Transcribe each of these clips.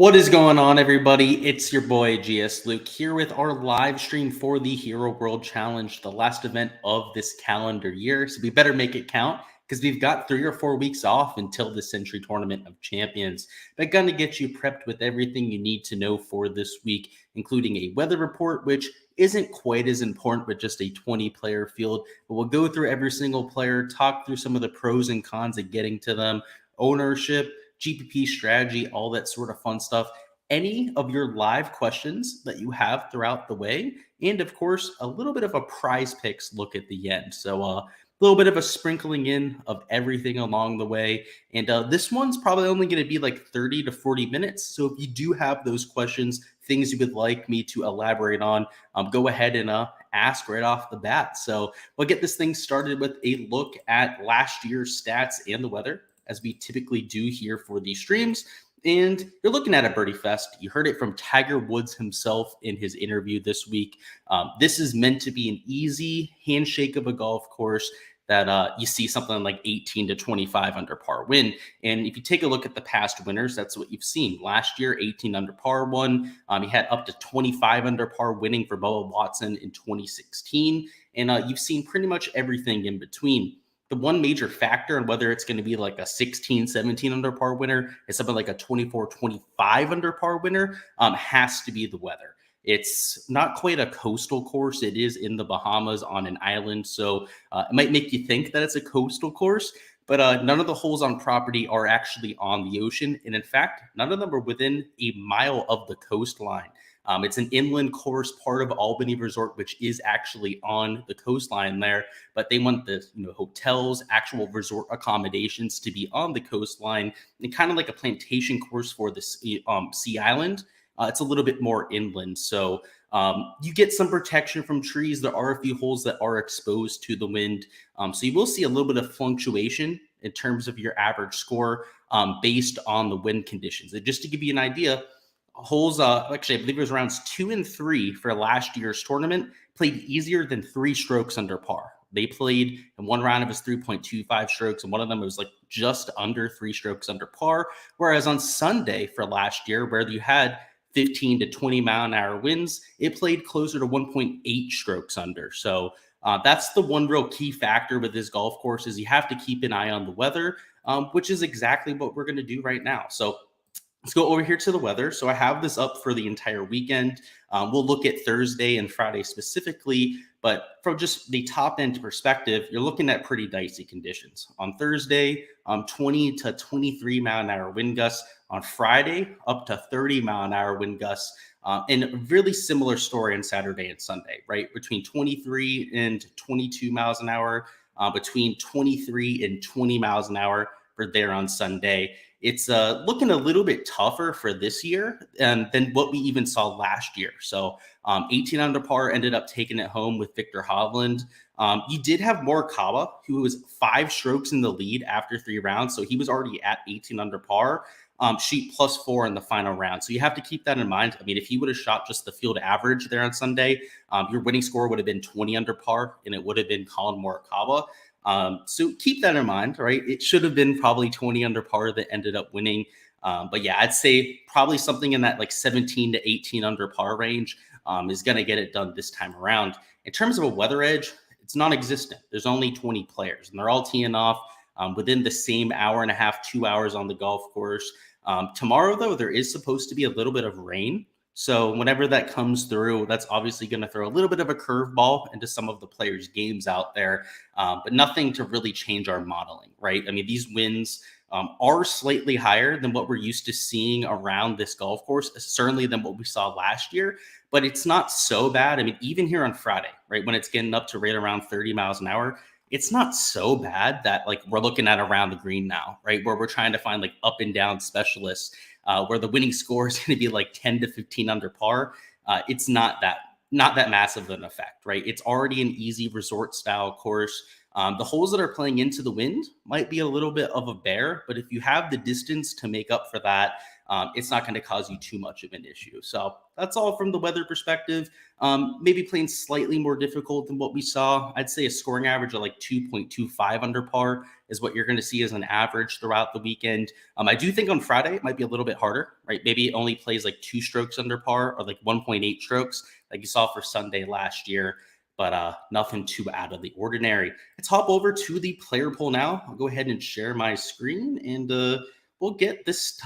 What is going on, everybody? It's your boy Gsluke here with our live stream for the Hero World Challenge, the last event of this calendar year. So we better make it count because we've got 3 or 4 weeks off until the Century Tournament of Champions. But going to get you prepped with everything you need to know for this week, including a weather report, which isn't quite as important, but just a 20-player field. But we'll go through every single player, talk through some of the pros and cons of getting to them, ownership, GPP strategy, all that sort of fun stuff. Any of your live questions that you have throughout the way, and of course, a little bit of a prize picks look at the end. So a little bit of a sprinkling in of everything along the way. And this one's probably only going to be like 30 to 40 minutes. So if you do have those questions, things you would like me to elaborate on, go ahead and ask right off the bat. So we'll get this thing started with a look at last year's stats and the weather, as we typically do here for these streams. And you're looking at a birdie fest. You heard it from Tiger Woods himself in his interview this week. This is meant to be an easy handshake of a golf course that you see something like 18 to 25 under par win. And if you take a look at the past winners, that's what you've seen. Last year, 18 under par won. He had up to 25 under par winning for Bubba Watson in 2016. And you've seen pretty much everything in between. The one major factor in whether it's going to be like a 16, 17 under par winner is something like a 24, 25 under par winner has to be the weather. It's not quite a coastal course. It is in the Bahamas on an island. So it might make you think that it's a coastal course, but none of the holes on property are actually on the ocean. And in fact, none of them are within a mile of the coastline. It's an inland course, part of Albany Resort, which is actually on the coastline there. But they want the hotels, actual resort accommodations to be on the coastline, and kind of like a plantation course for the Sea Island. It's a little bit more inland, so you get some protection from trees. There are a few holes that are exposed to the wind, so you will see a little bit of fluctuation in terms of your average score based on the wind conditions. And just to give you an idea, holes, actually, I believe it was rounds 2 and 3 for last year's tournament, played easier than 3 strokes under par. They played in one round of his 3.25 strokes, and one of them was like just under 3 strokes under par. Whereas on Sunday for last year, where you had 15 to 20 mile an hour winds, it played closer to 1.8 strokes under. So that's the one real key factor with this golf course is you have to keep an eye on the weather, which is exactly what we're going to do right now. So let's go over here to the weather. So I have this up for the entire weekend. We'll look at Thursday and Friday specifically, but from just the top end perspective, you're looking at pretty dicey conditions. On Thursday, 20 to 23 mile an hour wind gusts. On Friday, up to 30 mile an hour wind gusts. And a really similar story on Saturday and Sunday, right? Between 23 and 22 miles an hour, between 23 and 20 miles an hour for there on Sunday. It's looking a little bit tougher for this year than what we even saw last year. So 18 under par ended up taking it home with Victor Hovland. You did have Morikawa, who was 5 strokes in the lead after 3 rounds. So he was already at 18 under par, sheet +4 in the final round. So you have to keep that in mind. I mean, if he would have shot just the field average there on Sunday, your winning score would have been 20 under par, and it would have been Colin Morikawa. So keep that in mind, right? It should have been probably 20 under par that ended up winning. But yeah, I'd say probably something in that like 17 to 18 under par range is going to get it done this time around. In terms of a weather edge, it's non-existent. There's only 20 players, and they're all teeing off within the same hour and a half, 2 hours on the golf course. Tomorrow, though, there is supposed to be a little bit of rain. So whenever that comes through, that's obviously going to throw a little bit of a curveball into some of the players' games out there, but nothing to really change our modeling, right? I mean, these winds are slightly higher than what we're used to seeing around this golf course, certainly than what we saw last year, but it's not so bad. I mean, even here on Friday, right, when it's getting up to right around 30 miles an hour, it's not so bad that like we're looking at around the green now, right, where we're trying to find like up and down specialists where the winning score is going to be like 10 to 15 under par. It's not that massive of an effect, right? It's already an easy resort style course. The holes that are playing into the wind might be a little bit of a bear, but if you have the distance to make up for that, it's not going to cause you too much of an issue. So that's all from the weather perspective. Maybe playing slightly more difficult than what we saw. I'd say a scoring average of like 2.25 under par is what you're going to see as an average throughout the weekend. I do think on Friday it might be a little bit harder, right? Maybe it only plays like 2 strokes under par or like 1.8 strokes like you saw for Sunday last year, but nothing too out of the ordinary. Let's hop over to the player poll now. I'll go ahead and share my screen and we'll get this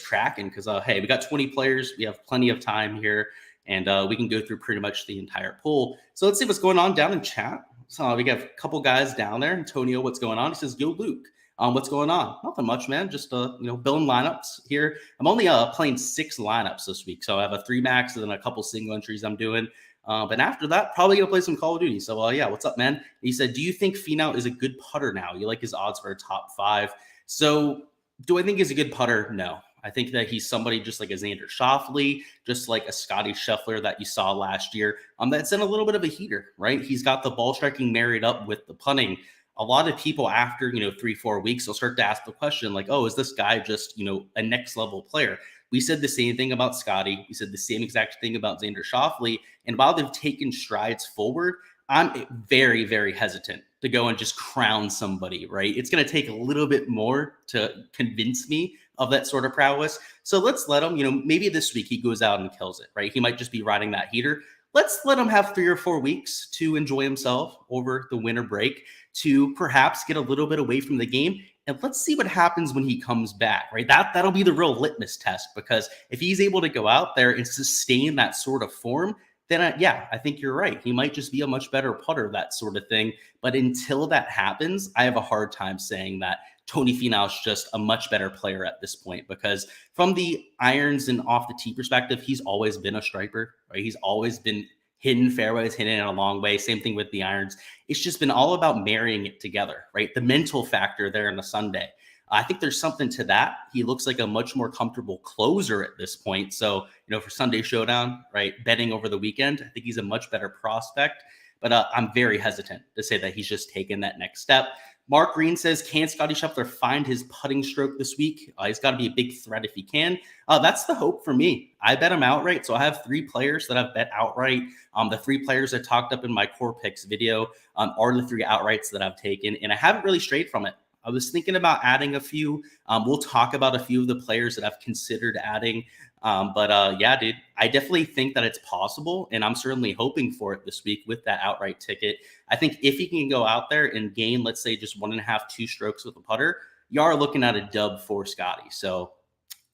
cracking because hey, we got 20 players. We have plenty of time here, and we can go through pretty much the entire poll. So let's see what's going on down in chat. So we got a couple guys down there. Antonio, what's going on? He says, "Yo, Luke, what's going on?" Nothing much, man. Just building lineups here. I'm only playing 6 lineups this week, so I have a 3 max and then a couple single entries I'm doing. But after that, probably gonna play some Call of Duty. So yeah, what's up, man? He said, "Do you think Finau is a good putter now? You like his odds for a top 5?" So do I think he's a good putter? No. I think that he's somebody just like a Xander Schauffele, just like a Scotty Scheffler that you saw last year. That's in a little bit of a heater, right? He's got the ball striking married up with the putting. A lot of people after 3-4 weeks will start to ask the question like, oh, is this guy just a next level player? We said the same thing about Scotty. We said the same exact thing about Xander Schauffele. And while they've taken strides forward, I'm very, very hesitant to go and just crown somebody, right? It's going to take a little bit more to convince me of that sort of prowess. So let's let him, maybe this week he goes out and kills it, right? He might just be riding that heater. Let's let him have 3 or 4 weeks to enjoy himself over the winter break, to perhaps get a little bit away from the game. And let's see what happens when he comes back, right? That'll be the real litmus test, because if he's able to go out there and sustain that sort of form, then I think you're right. He might just be a much better putter, that sort of thing. But until that happens, I have a hard time saying that Tony Finau is just a much better player at this point, because from the irons and off the tee perspective, he's always been a striper, right? He's always been hitting fairways, hitting it a long way. Same thing with the irons. It's just been all about marrying it together, right? The mental factor there on a Sunday. I think there's something to that. He looks like a much more comfortable closer at this point. So, for Sunday Showdown, right, betting over the weekend, I think he's a much better prospect. But I'm very hesitant to say that he's just taken that next step. Mark Green says, can Scotty Scheffler find his putting stroke this week? He's got to be a big threat if he can. That's the hope for me. I bet him outright. So I have 3 players that I've bet outright. The 3 players I talked up in my core picks video are the 3 outrights that I've taken, and I haven't really strayed from it. I was thinking about adding a few. We'll talk about a few of the players that I've considered adding. Yeah, dude, I definitely think that it's possible, and I'm certainly hoping for it this week with that outright ticket. I think if he can go out there and gain, let's say, just 1.5, 2 strokes with a putter, you are looking at a dub for Scotty. So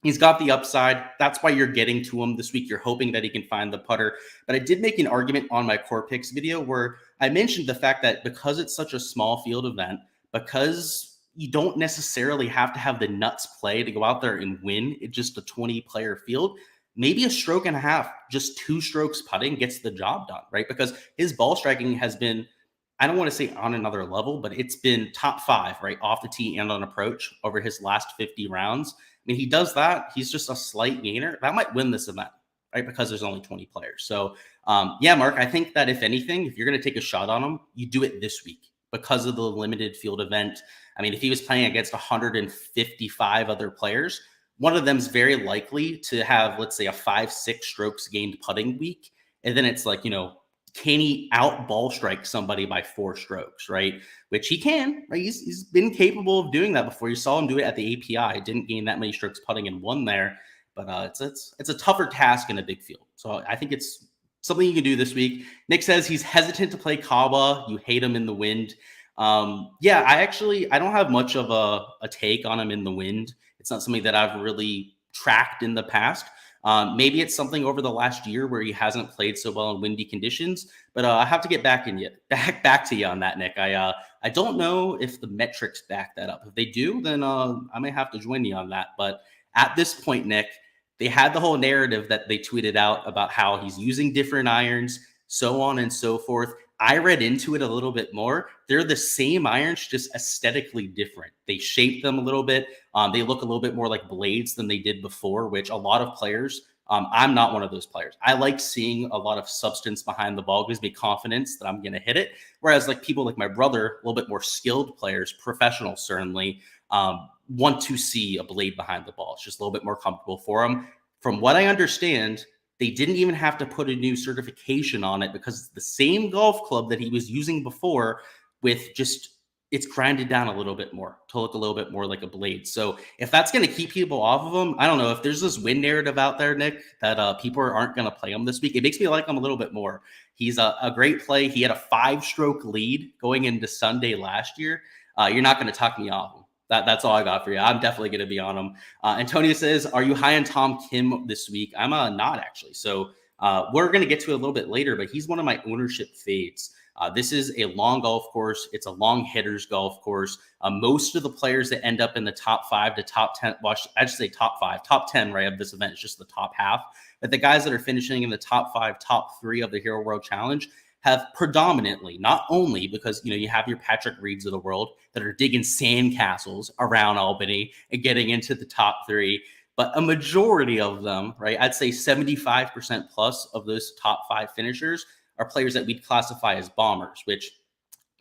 he's got the upside. That's why you're getting to him this week. You're hoping that he can find the putter. But I did make an argument on my core picks video where I mentioned the fact that because it's such a small field event, because you don't necessarily have to have the nuts play to go out there and win. It's just a 20-player field. Maybe a stroke and a half, just 2 strokes putting gets the job done, right? Because his ball striking has been, I don't want to say on another level, but it's been top 5, right? Off the tee and on approach over his last 50 rounds. I mean, he does that. He's just a slight gainer. That might win this event, right? Because there's only 20 players. So yeah, Mark, I think that if anything, if you're going to take a shot on him, you do it this week because of the limited field event. I mean, if he was playing against 155 other players, one of them is very likely to have, let's say, a 5-6 strokes gained putting week. And then it's like, can he out ball strike somebody by 4 strokes, right? Which he can, right? He's been capable of doing that before. You saw him do it at the API. Didn't gain that many strokes putting and won there. But it's a tougher task in a big field. So I think it's something you can do this week. Nick says he's hesitant to play Kawa. You hate him in the wind. Yeah, I don't have much of a take on him in the wind. It's not something that I've really tracked in the past. Maybe it's something over the last year where he hasn't played so well in windy conditions, but I have to get back to you on that, Nick. I don't know if the metrics back that up. If they do, then I may have to join you on that. But at this point, Nick, they had the whole narrative that they tweeted out about how he's using different irons, so on and so forth. I read into it a little bit more. They're the same irons, just aesthetically different. They shape them a little bit. They look a little bit more like blades than they did before, which a lot of players, I'm not one of those players. I like seeing a lot of substance behind the ball. It gives me confidence that I'm going to hit it. Whereas like people like my brother, a little bit more skilled players, professionals certainly, want to see a blade behind the ball. It's just a little bit more comfortable for him. From what I understand, they didn't even have to put a new certification on it because it's the same golf club that he was using before, with just it's grinded down a little bit more to look a little bit more like a blade. So if that's going to keep people off of him, I don't know if there's this win narrative out there, Nick, that people aren't going to play him this week. It makes me like him a little bit more. He's a great play. He had a 5-stroke lead going into Sunday last year. You're not going to talk me off him. That's all I got for you. I'm definitely going to be on him. Antonio says, are you high on Tom Kim this week? I'm not actually. So we're going to get to it a little bit later, but he's one of my ownership fades. This is a long golf course. It's a long hitters golf course. Most of the players that end up in the top 5 to top 10, well, I should say top 5, top 10, right, of this event is just the top half. But the guys that are finishing in the top 5, top 3 of the Hero World Challenge have predominantly, not only because, you have your Patrick Reeds of the world that are digging sandcastles around Albany and getting into the top 3, but a majority of them, right, I'd say 75% plus of those top 5 finishers are players that we'd classify as bombers, which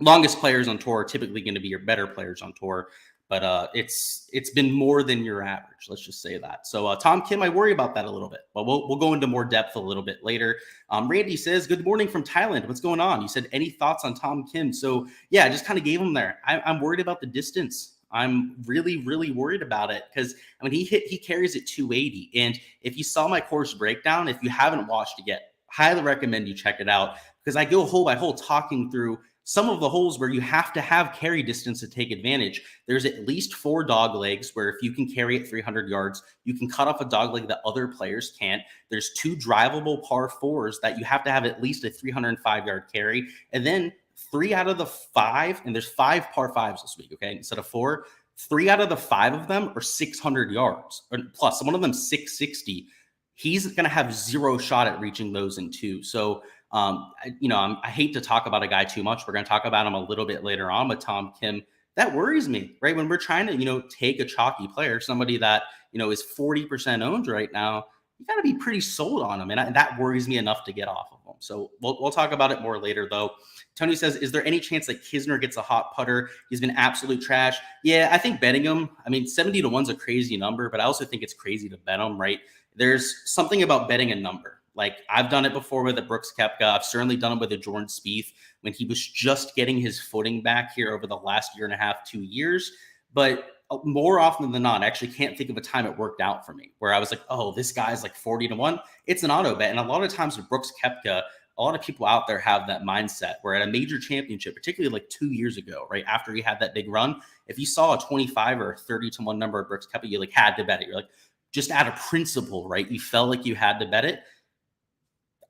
longest players on tour are typically going to be your better players on tour. But it's been more than your average. Let's just say that. So Tom Kim, I worry about that a little bit, but we'll go into more depth a little bit later. Randy says, good morning from Thailand. What's going on? You said, any thoughts on Tom Kim? So yeah, I just kind of gave him there. I'm worried about the distance. I'm really, really worried about it because he carries at 280. And if you saw my course breakdown, if you haven't watched it yet, highly recommend you check it out because I go hole by hole talking through some of the holes where you have to have carry distance to take advantage. There's at least 4 dog legs where if you can carry it 300 yards, you can cut off a dog leg that other players can't. There's 2 drivable par 4s that you have to have at least a 305-yard carry. And then 3 out of the 5, and there's 5 par 5s this week, okay, instead of 4. 3 out of the 5 of them are 600 yards, or plus one of them 660. He's going to have 0 shot at reaching those in 2. So, I hate to talk about a guy too much. We're going to talk about him a little bit later on with Tom Kim. That worries me, right? When we're trying to, take a chalky player, somebody that, is 40% owned right now, you got to be pretty sold on him. And that worries me enough to get off of him. So we'll talk about it more later, though. Tony says, is there any chance that Kisner gets a hot putter? He's been absolute trash. Yeah, I think betting him, 70 to 1's a crazy number, but I also think it's crazy to bet him, right? There's something about betting a number. Like I've done it before with a Brooks Koepka. I've certainly done it with a Jordan Spieth when he was just getting his footing back here over the last 1.5 to 2 years. But more often than not, I actually can't think of a time it worked out for me where I was like, oh, this guy's like 40 to 1. It's an auto bet. And a lot of times with Brooks Koepka, a lot of people out there have that mindset where at a major championship, particularly like 2 years ago, right after he had that big run, if you saw a 25 or 30 to 1 number of Brooks Koepka, you had to bet it. You're like, just out of principle, right? You felt like you had to bet it.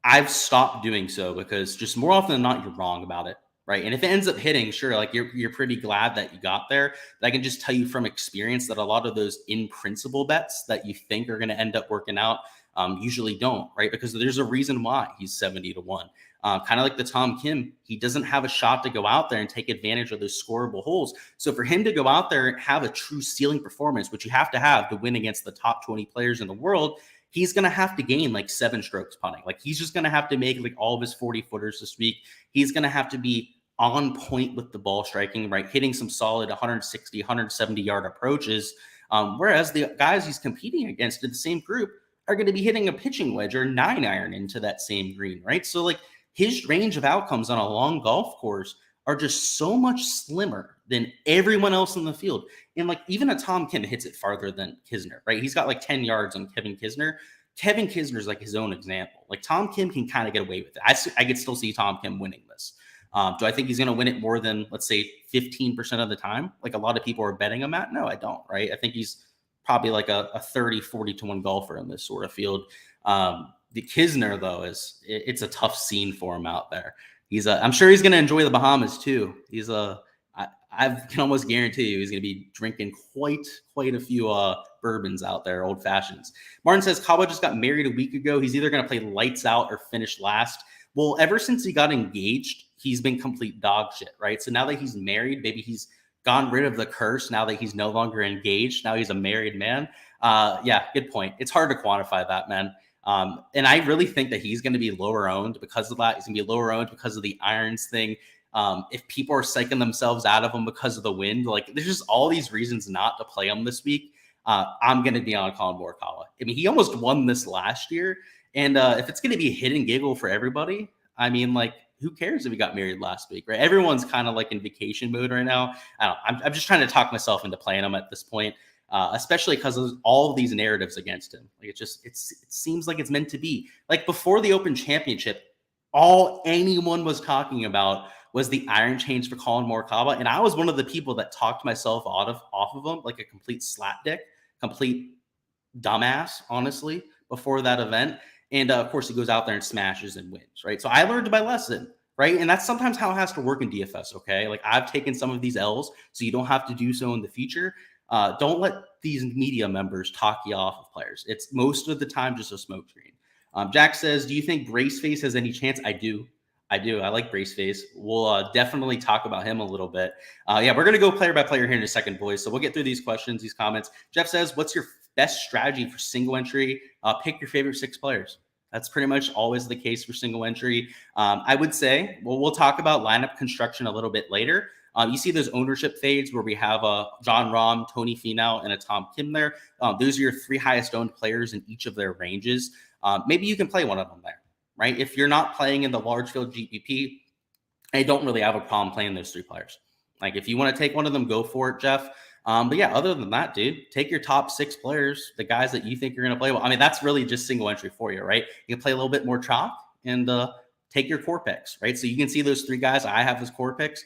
I've stopped doing so because just more often than not, you're wrong about it, right? And if it ends up hitting, sure, like you're pretty glad that you got there. But I can just tell you from experience that a lot of those in principle bets that you think are going to end up working out usually don't, right? Because there's a reason why he's 70 to 1. Kind of like the Tom Kim, he doesn't have a shot to go out there and take advantage of those scoreable holes. So for him to go out there and have a true ceiling performance, which you have to win against the top 20 players in the world, he's going to have to gain like 7 strokes putting. Like he's just going to have to make like all of his 40 footers this week. He's going to have to be on point with the ball striking, right? Hitting some solid 160, 170 yard approaches. Whereas the guys he's competing against in the same group are going to be hitting a pitching wedge or 9-iron into that same green, right? So like his range of outcomes on a long golf course are just so much slimmer than everyone else in the field. And like even a Tom Kim hits it farther than Kisner, right? He's got like 10 yards on Kevin Kisner. Kevin Kisner is like his own example. Like Tom Kim can kind of get away with it. I could still see Tom Kim winning this. Do I think he's going to win it more than, let's say, 15% of the time? Like a lot of people are betting him at? No, I don't, right? I think he's probably like a 30, 40 to 1 golfer in this sort of field. The Kisner, though, it's a tough scene for him out there. I'm sure he's going to enjoy the Bahamas too. I can almost guarantee you he's going to be drinking quite a few bourbons out there, old fashions. Martin says Cabo just got married a week ago. He's either going to play lights out or finish last. Well, ever since he got engaged, he's been complete dog shit, right? So now that he's married, maybe he's gone rid of the curse. Now that he's no longer engaged, now he's a married man. Yeah, good point. It's hard to quantify that, man. And I really think that he's going to be lower owned because of that. He's going to be lower owned because of the irons thing. If people are psyching themselves out of him because of the wind, like there's just all these reasons not to play him this week. I'm going to be on Colin Morikawa. I mean, he almost won this last year. And if it's going to be hit and giggle for everybody, I mean, like, who cares if he got married last week, right? Everyone's kind of like in vacation mode right now. I don't know. I'm just trying to talk myself into playing him at this point, especially because of all of these narratives against him. Like it seems like it's meant to be. Like before the Open Championship, all anyone was talking about was the iron change for Colin Morikawa, and I was one of the people that talked myself off of him like a complete slapdick, complete dumbass, honestly, before that event. And of course, he goes out there and smashes and wins, right? So I learned my lesson, right? And that's sometimes how it has to work in DFS, okay? Like I've taken some of these L's, so you don't have to do so in the future. Don't let these media members talk you off of players. It's most of the time just a smokescreen. Jack says, do you think Braceface has any chance? I do. I like Braceface. We'll definitely talk about him a little bit. Yeah, we're going to go player by player here in a second, boys. So we'll get through these questions, these comments. Jeff says, what's your best strategy for single entry? Pick your favorite 6 players. That's pretty much always the case for single entry. I would say, well, we'll talk about lineup construction a little bit later. You see those ownership fades where we have John Rahm, Tony Finau, and a Tom Kim there. Those are your 3 highest owned players in each of their ranges. Maybe you can play one of them there, right? If you're not playing in the large field GPP, I don't really have a problem playing those 3 players. Like if you want to take one of them, go for it, Jeff. But yeah, other than that, dude, take your top 6 players, the guys that you think you're going to play well. I mean, that's really just single entry for you, right? You can play a little bit more chalk and take your core picks, right? So you can see those 3 guys I have as core picks.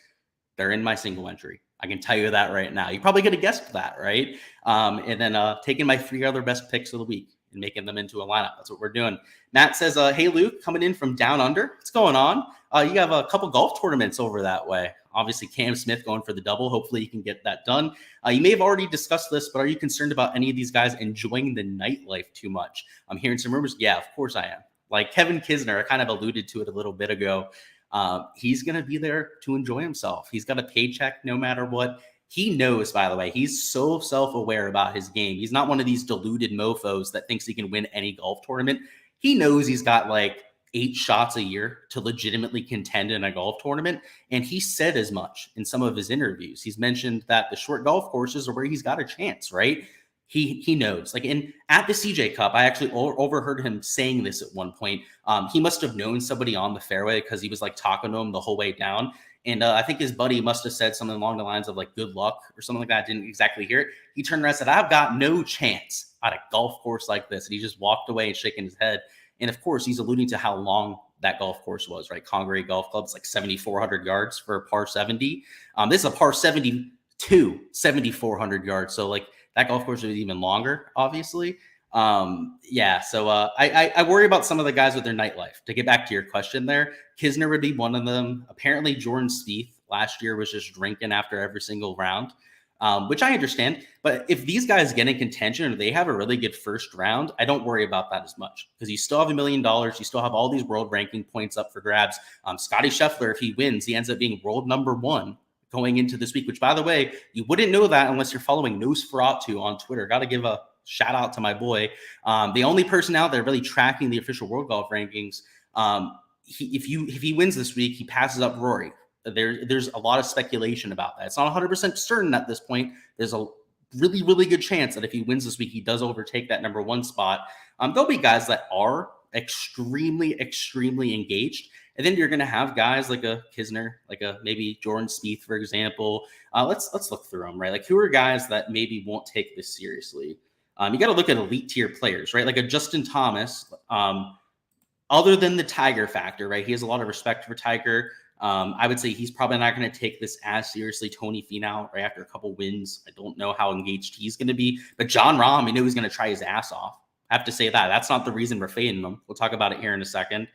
They're in my single entry. I can tell you that right now. You probably could have guessed that, right? And then taking my 3 other best picks of the week and making them into a lineup. That's what we're doing. Matt says, hey, Luke, coming in from down under. What's going on? You have a couple golf tournaments over that way. Obviously, Cam Smith going for the double. Hopefully, you can get that done. You may have already discussed this, but are you concerned about any of these guys enjoying the nightlife too much? I'm hearing some rumors. Yeah, of course I am. Like Kevin Kisner, I kind of alluded to it a little bit ago. He's going to be there to enjoy himself. He's got a paycheck no matter what. He knows, by the way, he's so self-aware about his game. He's not one of these deluded mofos that thinks he can win any golf tournament. He knows he's got like 8 shots a year to legitimately contend in a golf tournament. And he said as much in some of his interviews. He's mentioned that the short golf courses are where he's got a chance, right? He knows. Like at the CJ Cup, I actually overheard him saying this at one point. He must have known somebody on the fairway because he was like talking to him the whole way down. And I think his buddy must have said something along the lines of like, good luck or something like that. I didn't exactly hear it. He turned around and said, I've got no chance at a golf course like this. And he just walked away and shaking his head. And of course, he's alluding to how long that golf course was, right? Congaree Golf Club, it's like 7,400 yards for a par 70. This is a par 72, 7,400 yards. So like that golf course was even longer, obviously. Yeah, so I worry about some of the guys with their nightlife. To get back to your question there, Kisner would be one of them. Apparently, Jordan Spieth last year was just drinking after every single round, which I understand. But if these guys get in contention or they have a really good first round, I don't worry about that as much because you still have $1 million. You still have all these world ranking points up for grabs. Scotty Scheffler, if he wins, he ends up being world number 1 going into this week, which, by the way, you wouldn't know that unless you're following Nosferatu on Twitter. Got to give a shout out to my boy. The only person out there really tracking the official world golf rankings. If he wins this week, he passes up Rory. There's a lot of speculation about that. It's not 100% certain at this point. There's a really, really good chance that if he wins this week, he does overtake that number 1 spot. There'll be guys that are extremely, extremely engaged. And then you're going to have guys like a Kisner, like a maybe Jordan Spieth, for example. Let's look through them, right? Like who are guys that maybe won't take this seriously? You got to look at elite tier players, right? Like a Justin Thomas, other than the Tiger factor, right? He has a lot of respect for Tiger. I would say he's probably not going to take this as seriously. Tony Finau, right after a couple wins, I don't know how engaged he's going to be. But John Rahm, you know he's going to try his ass off. I have to say that. That's not the reason we're fading him. We'll talk about it here in a second.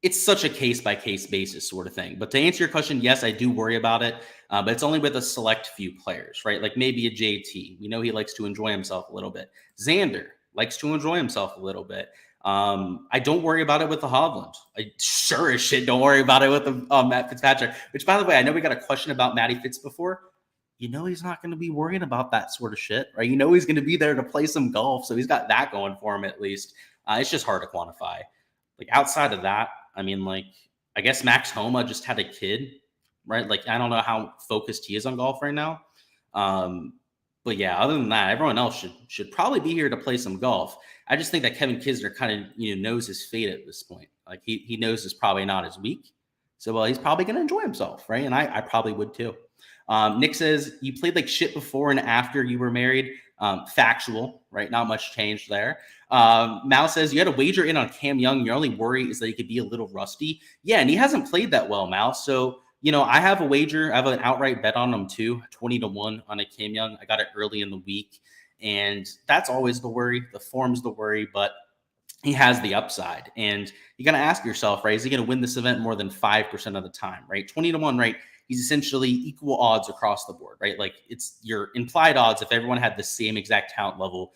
It's such a case-by-case basis sort of thing. But to answer your question, yes, I do worry about it. But it's only with a select few players, right? Like maybe a JT. We know he likes to enjoy himself a little bit. Xander likes to enjoy himself a little bit. I don't worry about it with the Hovland. I sure as shit don't worry about it with the Matt Fitzpatrick. Which, by the way, I know we got a question about Matty Fitz before. You know he's not going to be worrying about that sort of shit, right? You know he's going to be there to play some golf, so he's got that going for him at least. It's just hard to quantify. Like outside of that, I mean, like I guess Max Homa just had a kid, right? Like, I don't know how focused he is on golf right now. Um, but yeah, other than that, everyone else should probably be here to play some golf. I just think that Kevin Kisner kind of knows his fate at this point. Like he knows it's probably not his week, so well he's probably going to enjoy himself, right? And I probably would too. Nick says you played like shit before and after you were married. Factual, right? Not much changed there. Mal says you had a wager in on Cam Young. Your only worry is that he could be a little rusty. Yeah, and he hasn't played that well, Mal. So I have a wager. I have an outright bet on him too, 20-1 on a Cam Young. I got it early in the week, and that's always the worry. The form's the worry, but he has the upside. And you got to ask yourself, right? Is he going to win this event more than 5% of the time, right? 20-1, right? He's essentially equal odds across the board, right? Like it's your implied odds if everyone had the same exact talent level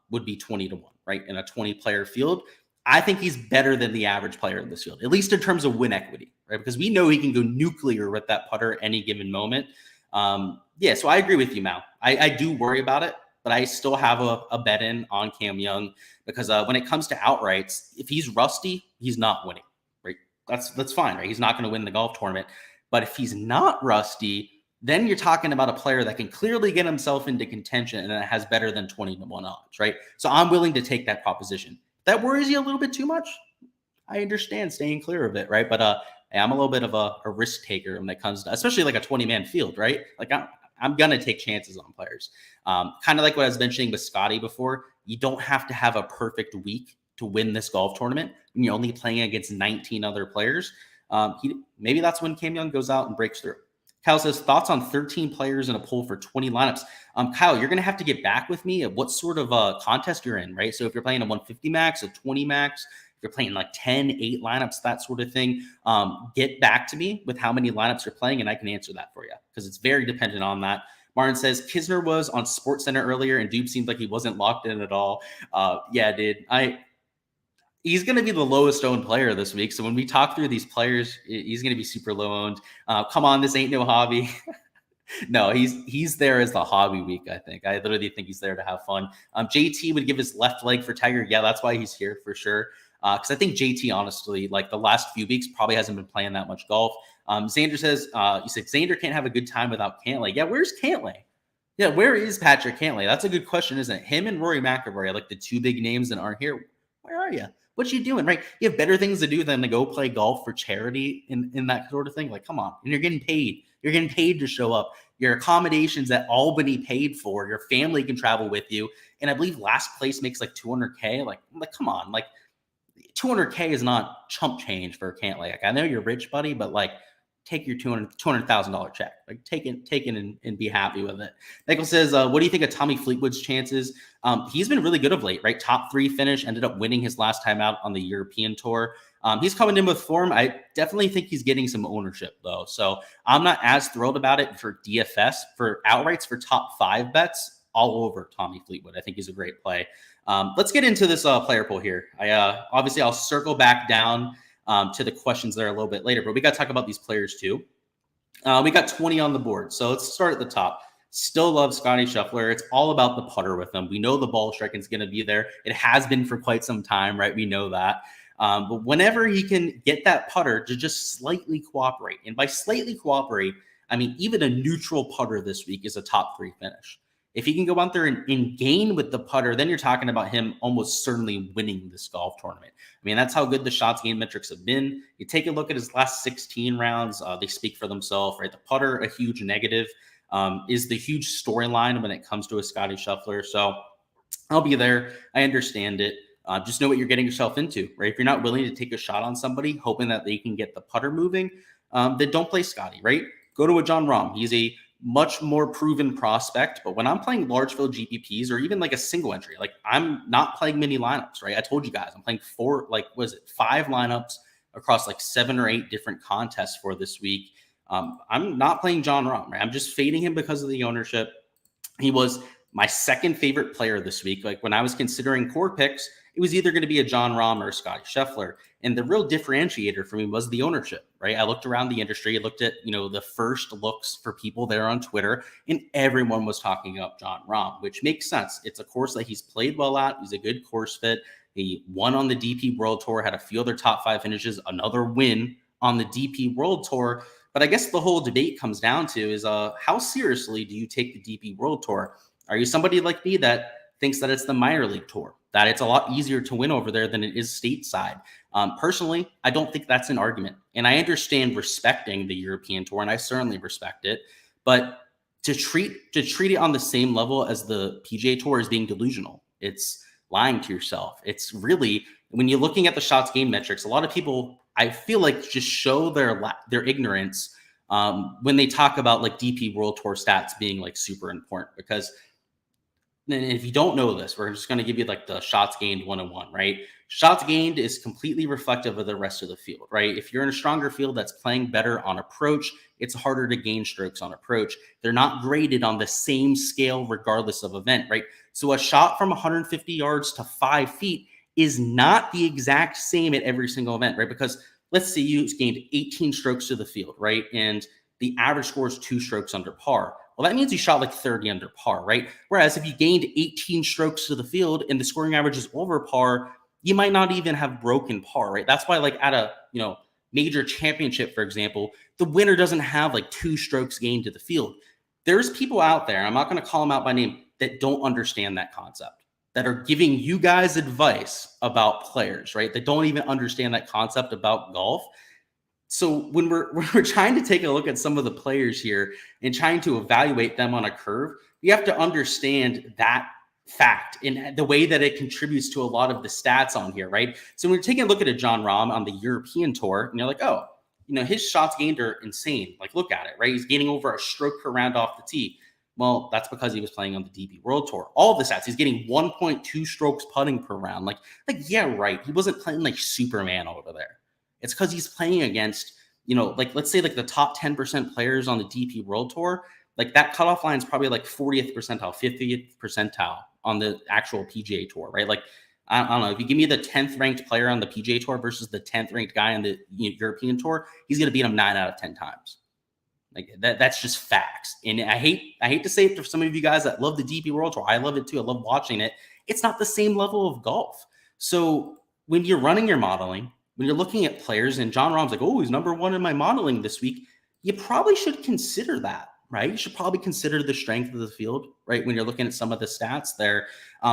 would be 20-1, right? In a 20-player field. I think he's better than the average player in this field, at least in terms of win equity, right? Because we know he can go nuclear with that putter at any given moment. So I agree with you, Mal. I do worry about it, but I still have a bet in on Cam Young because when it comes to outrights, if he's rusty, he's not winning, right? That's fine, right? He's not going to win the golf tournament. But if he's not rusty, then you're talking about a player that can clearly get himself into contention and that has better than 20-1 odds, right? So I'm willing to take that proposition. That worries you a little bit too much. I understand staying clear of it, right? But I'm a little bit of a risk taker when it comes to, especially like a 20-man field, right? Like I'm going to take chances on players. Kind of like what I was mentioning with Scotty before. You don't have to have a perfect week to win this golf tournament. And you're only playing against 19 other players. Maybe that's when Cam Young goes out and breaks through. Kyle says, thoughts on 13 players in a pool for 20 lineups. Kyle, you're going to have to get back with me at what sort of contest you're in, right? So if you're playing a 150 max, a 20 max, if you're playing like 10, 8 lineups, that sort of thing, get back to me with how many lineups you're playing, and I can answer that for you because it's very dependent on that. Martin says, Kisner was on SportsCenter earlier, and Dube seemed like he wasn't locked in at all. Yeah, dude. He's going to be the lowest owned player this week. So when we talk through these players, he's going to be super low owned. Come on, this ain't no hobby. No, he's there as the hobby week, I think. I literally think he's there to have fun. JT would give his left leg for Tiger. Yeah, that's why he's here for sure. Because I think JT, honestly, like the last few weeks, probably hasn't been playing that much golf. Xander says, you said Xander can't have a good time without Cantlay. Yeah, where's Cantlay? Yeah, where is Patrick Cantlay? That's a good question, isn't it? Him and Rory McIlroy are like the two big names that aren't here. Where are you? What you doing, right? You have better things to do than to go play golf for charity in that sort of thing. Like, come on. And you're getting paid. You're getting paid to show up. Your accommodations at Albany paid for. Your family can travel with you. And I believe last place makes like $200K. Like come on. Like, $200K is not chump change for Cantlay. Like, I know you're rich, buddy, but like, take your $200,000 check. Like, take it and be happy with it. Michael says, what do you think of Tommy Fleetwood's chances? He's been really good of late, right? Top 3 finish, ended up winning his last time out on the European tour. He's coming in with form. I definitely think he's getting some ownership, though. So I'm not as thrilled about it for DFS. For outrights, for top 5 bets, all over Tommy Fleetwood. I think he's a great play. Let's get into this player pool here. Obviously, I'll circle back down to the questions there a little bit later, but we got to talk about these players too. We got 20 on the board. So let's start at the top. Still love Scotty Scheffler. It's all about the putter with him. We know the ball striking is going to be there. It has been for quite some time, right? We know that. But whenever he can get that putter to just slightly cooperate, and by slightly cooperate, I mean even a neutral putter this week is a top 3 finish. If he can go out there and gain with the putter, then you're talking about him almost certainly winning this golf tournament. I mean, that's how good the shots gained metrics have been. You take a look at his last 16 rounds, they speak for themselves, right? The putter, a huge negative, is the huge storyline when it comes to a Scotty Scheffler. So I'll be there. I understand it. Just know what you're getting yourself into, right? If you're not willing to take a shot on somebody, hoping that they can get the putter moving, then don't play Scotty, right? Go to a Jon Rahm. He's a much more proven prospect. But when I'm playing large field GPPs or even like a single entry, like I'm not playing many lineups, right? I told you guys I'm playing 5 lineups across like 7 or 8 different contests for this week. I'm not playing Jon Rahm, right? I'm just fading him because of the ownership. He was my second favorite player this week. Like when I was considering core picks, it was either going to be a Jon Rahm or a Scotty Scheffler. And the real differentiator for me was the ownership, right? I looked around the industry, I looked at, the first looks for people there on Twitter, and everyone was talking up Jon Rahm, which makes sense. It's a course that he's played well at. He's a good course fit. He won on the DP World Tour, had a few other top 5 finishes, another win on the DP World Tour. But I guess the whole debate comes down to is how seriously do you take the DP World Tour? Are you somebody like me that thinks that it's the minor league tour, that it's a lot easier to win over there than it is stateside? Personally, I don't think that's an argument. And I understand respecting the European tour, and I certainly respect it. But to treat it on the same level as the PGA Tour is being delusional. It's lying to yourself. It's really, when you're looking at the shots gained metrics, a lot of people, I feel like, just show their ignorance when they talk about like DP World Tour stats being like super important. Because and if you don't know this, we're just going to give you like the shots gained 101, right? Shots gained is completely reflective of the rest of the field, right? If you're in a stronger field that's playing better on approach, it's harder to gain strokes on approach. They're not graded on the same scale regardless of event, right? So a shot from 150 yards to 5 feet is not the exact same at every single event, right? Because let's say you gained 18 strokes to the field, right? And the average score is 2 strokes under par. Well, that means you shot like 30 under par, right? Whereas if you gained 18 strokes to the field and the scoring average is over par, you might not even have broken par, right? That's why like at a, major championship, for example, the winner doesn't have like 2 strokes gained to the field. There's people out there, I'm not going to call them out by name, that don't understand that concept, that are giving you guys advice about players, right? That don't even understand that concept about golf. So when we're trying to take a look at some of the players here and trying to evaluate them on a curve, you have to understand that fact and the way that it contributes to a lot of the stats on here, right? So when you're taking a look at a Jon Rahm on the European tour, and you're like, oh, his shots gained are insane. Like, look at it, right? He's gaining over a stroke per round off the tee. Well, that's because he was playing on the DP World Tour. All the stats, he's getting 1.2 strokes putting per round. Like, yeah, right. He wasn't playing like Superman over there. It's because he's playing against, let's say like the top 10% players on the DP World Tour. Like that cutoff line is probably like 40th percentile, 50th percentile on the actual PGA Tour, right? Like, I don't know, if you give me the 10th ranked player on the PGA Tour versus the 10th ranked guy on the European Tour, he's going to beat him 9 out of 10 times. Like that's just facts. And I hate to say it to some of you guys that love the DP World Tour. I love it too. I love watching it. It's not the same level of golf. So when you're running your modeling, when you're looking at players and Jon Rahm's like, oh, he's number 1 in my modeling this week, you probably should consider that, right? You should probably consider the strength of the field, right? When you're looking at some of the stats there,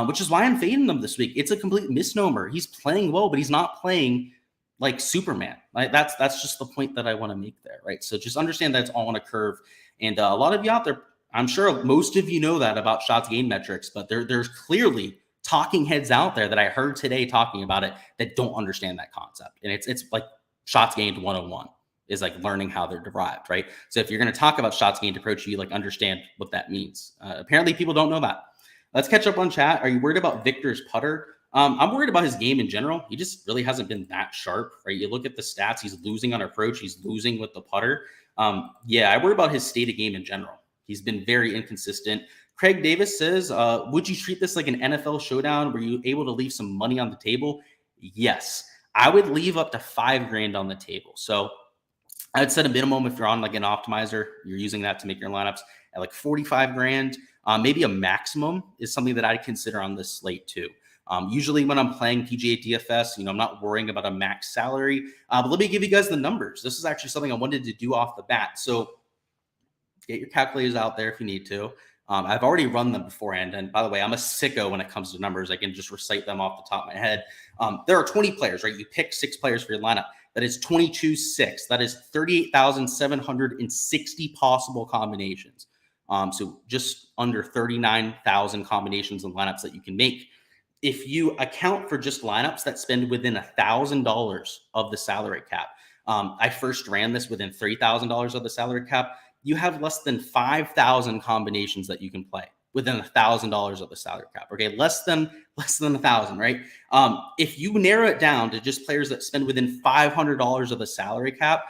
which is why I'm fading them this week. It's a complete misnomer. He's playing well, but he's not playing like Superman. Like that's just the point that I want to make there, right? So just understand that it's all on a curve. And a lot of you out there, I'm sure most of you know that about shots gained metrics, but there's clearly talking heads out there that I heard today talking about it that don't understand that concept. And it's like shots gained 101 is like learning how they're derived, right? So if you're going to talk about shots gained approach, you like understand what that means. Apparently people don't know that. Let's catch up on chat. Are you worried about Victor's putter? I'm worried about his game in general. He just really hasn't been that sharp, right? You look at the stats, he's losing on approach. He's losing with the putter. Yeah, I worry about his state of game in general. He's been very inconsistent. Craig Davis says, would you treat this like an NFL showdown? Were you able to leave some money on the table? Yes, I would leave up to $5,000 on the table. So I'd set a minimum if you're on like an optimizer, you're using that to make your lineups at like 45 grand. Maybe a maximum is something that I'd consider on this slate too. Usually when I'm playing PGA DFS, I'm not worrying about a max salary. But let me give you guys the numbers. This is actually something I wanted to do off the bat. So get your calculators out there if you need to. I've already run them beforehand. And by the way, I'm a sicko when it comes to numbers. I can just recite them off the top of my head. There are 20 players, right? You pick 6 players for your lineup. That is 22-6. That is 38,760 possible combinations. So just under 39,000 combinations and lineups that you can make. If you account for just lineups that spend within $1,000 of the salary cap, I first ran this within $3,000 of the salary cap. You have less than 5,000 combinations that you can play within $1,000 of the salary cap. Okay, less than 1,000, right? If you narrow it down to just players that spend within $500 of the salary cap,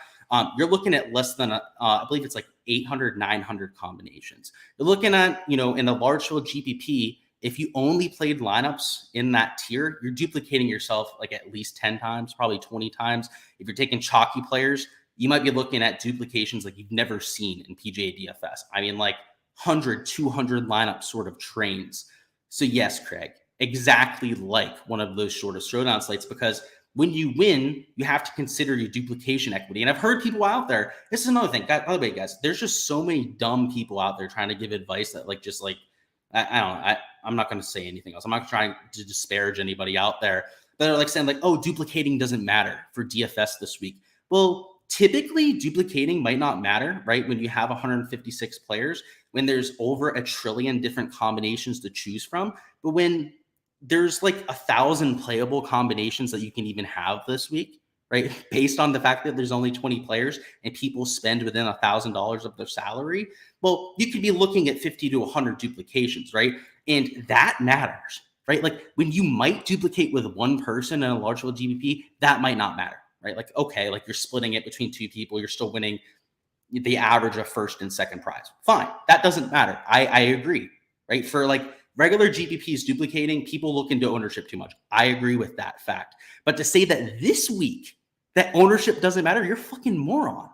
you're looking at less than I believe it's like 800, 900 combinations. You're looking at, in the large field GPP, if you only played lineups in that tier, you're duplicating yourself like at least 10 times, probably 20 times. If you're taking chalky players, you might be looking at duplications like you've never seen in PGA DFS. I mean, like 100, 200 lineup sort of trains. So yes, Craig, exactly like one of those shortest showdown slates, because when you win, you have to consider your duplication equity. And I've heard people out there, this is another thing, by the way, guys, there's just so many dumb people out there trying to give advice that like, just like, I don't know, I'm not going to say anything else. I'm not trying to disparage anybody out there, but they're like saying like, oh, duplicating doesn't matter for DFS this week. Well, typically duplicating might not matter, right? When you have 156 players, when there's over 1 trillion different combinations to choose from, but when there's like 1,000 playable combinations that you can even have this week, right? Based on the fact that there's only 20 players and people spend within $1,000 of their salary. Well, you could be looking at 50 to 100 duplications, right? And that matters, right? Like when you might duplicate with one person in a large field GPP, that might not matter, right? Like, okay, like you're splitting it between 2 people, you're still winning the average of first and second prize. Fine. That doesn't matter. I agree, right? For like regular GPPs duplicating, people look into ownership too much. I agree with that fact. But to say that this week that ownership doesn't matter, you're a fucking moron.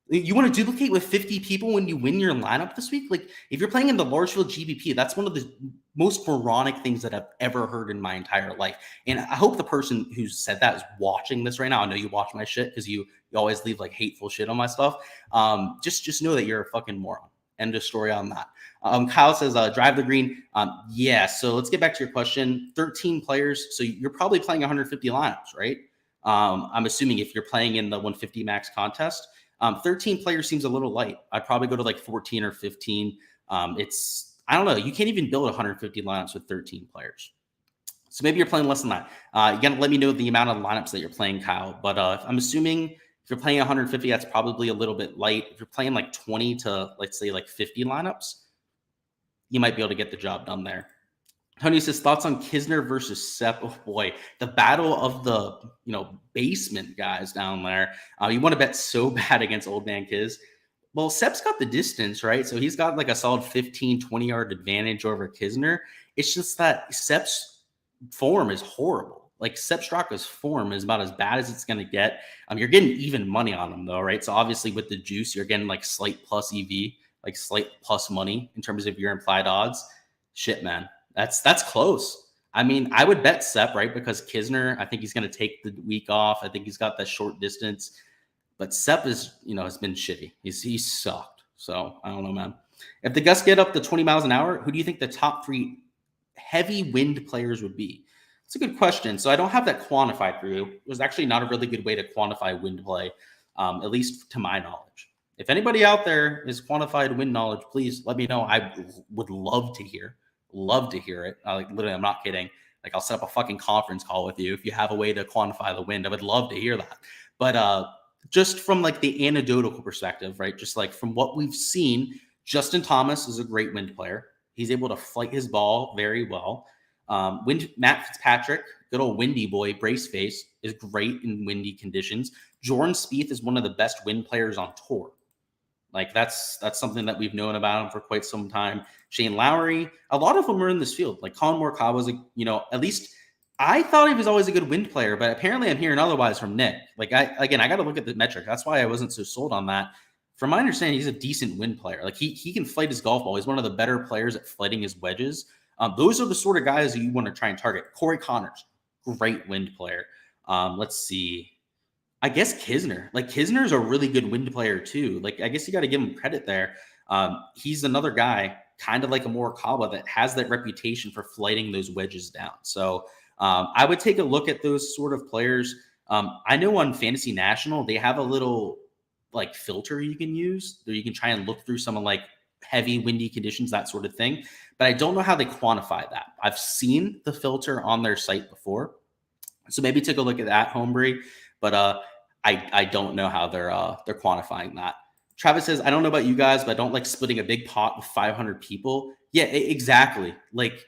You want to duplicate with 50 people when you win your lineup this week? Like if you're playing in the large field GPP, that's one of the most moronic things that I've ever heard in my entire life. And I hope the person who said that is watching this right now. I know you watch my shit because you always leave like hateful shit on my stuff. Just know that you're a fucking moron. End of story on that. Kyle says, drive the green. Yeah, so let's get back to your question. 13 players. So you're probably playing 150 lineups, right? I'm assuming if you're playing in the 150 max contest. 13 players seems a little light. I'd probably go to like 14 or 15. I don't know. You can't even build 150 lineups with 13 players. So maybe you're playing less than that. You got to let me know the amount of lineups that you're playing, Kyle. But I'm assuming if you're playing 150, that's probably a little bit light. If you're playing like 20 to, let's say, like 50 lineups, you might be able to get the job done there. Tony says, thoughts on Kisner versus Sepp? Oh boy, the battle of the basement guys down there. You want to bet so bad against old man Kiz. Well, Sepp's got the distance, right? So he's got like a solid 15, 20-yard advantage over Kisner. It's just that Sepp's form is horrible. Like Sepp Straka's form is about as bad as it's going to get. You're getting even money on him though, right? So obviously with the juice, you're getting like slight plus EV, like slight plus money in terms of your implied odds. Shit, man. That's close. I mean, I would bet Sepp, right? Because Kisner, I think he's going to take the week off. I think he's got that short distance. But Sepp is, has been shitty. He's sucked. So I don't know, man. If the gusts get up to 20 miles an hour, who do you think the top 3 heavy wind players would be? It's a good question. So I don't have that quantified for you. It was actually not a really good way to quantify wind play, at least to my knowledge. If anybody out there is quantified wind knowledge, please let me know. I would love to hear. Love to hear it. Like literally, I'm not kidding. Like I'll set up a fucking conference call with you if you have a way to quantify the wind. I would love to hear that. But just from like the anecdotal perspective, right? Just like from what we've seen, Justin Thomas is a great wind player. He's able to flight his ball very well. Matt Fitzpatrick, good old windy boy, brace face, is great in windy conditions. Jordan Spieth is one of the best wind players on tour. Like that's something that we've known about him for quite some time. Shane Lowry, a lot of them are in this field. Like Colin Morikawa was, at least I thought he was always a good wind player, but apparently I'm hearing otherwise from Nick. Like I got to look at the metric. That's why I wasn't so sold on that. From my understanding, he's a decent wind player. Like he can flight his golf ball. He's one of the better players at flighting his wedges. Those are the sort of guys that you want to try and target. Corey Connors, great wind player. Let's see. I guess Kisner. Like Kisner's a really good wind player too. Like I guess you got to give him credit there. He's another guy, kind of like a Morikawa, that has that reputation for flighting those wedges down. So I would take a look at those sort of players. I know on Fantasy National they have a little like filter you can use, where you can try and look through some of like heavy windy conditions, that sort of thing. But I don't know how they quantify that. I've seen the filter on their site before, so maybe take a look at that, Homebrew. But I don't know how they're quantifying that. Travis says, I don't know about you guys, but I don't like splitting a big pot with 500 people. Yeah, exactly. Like,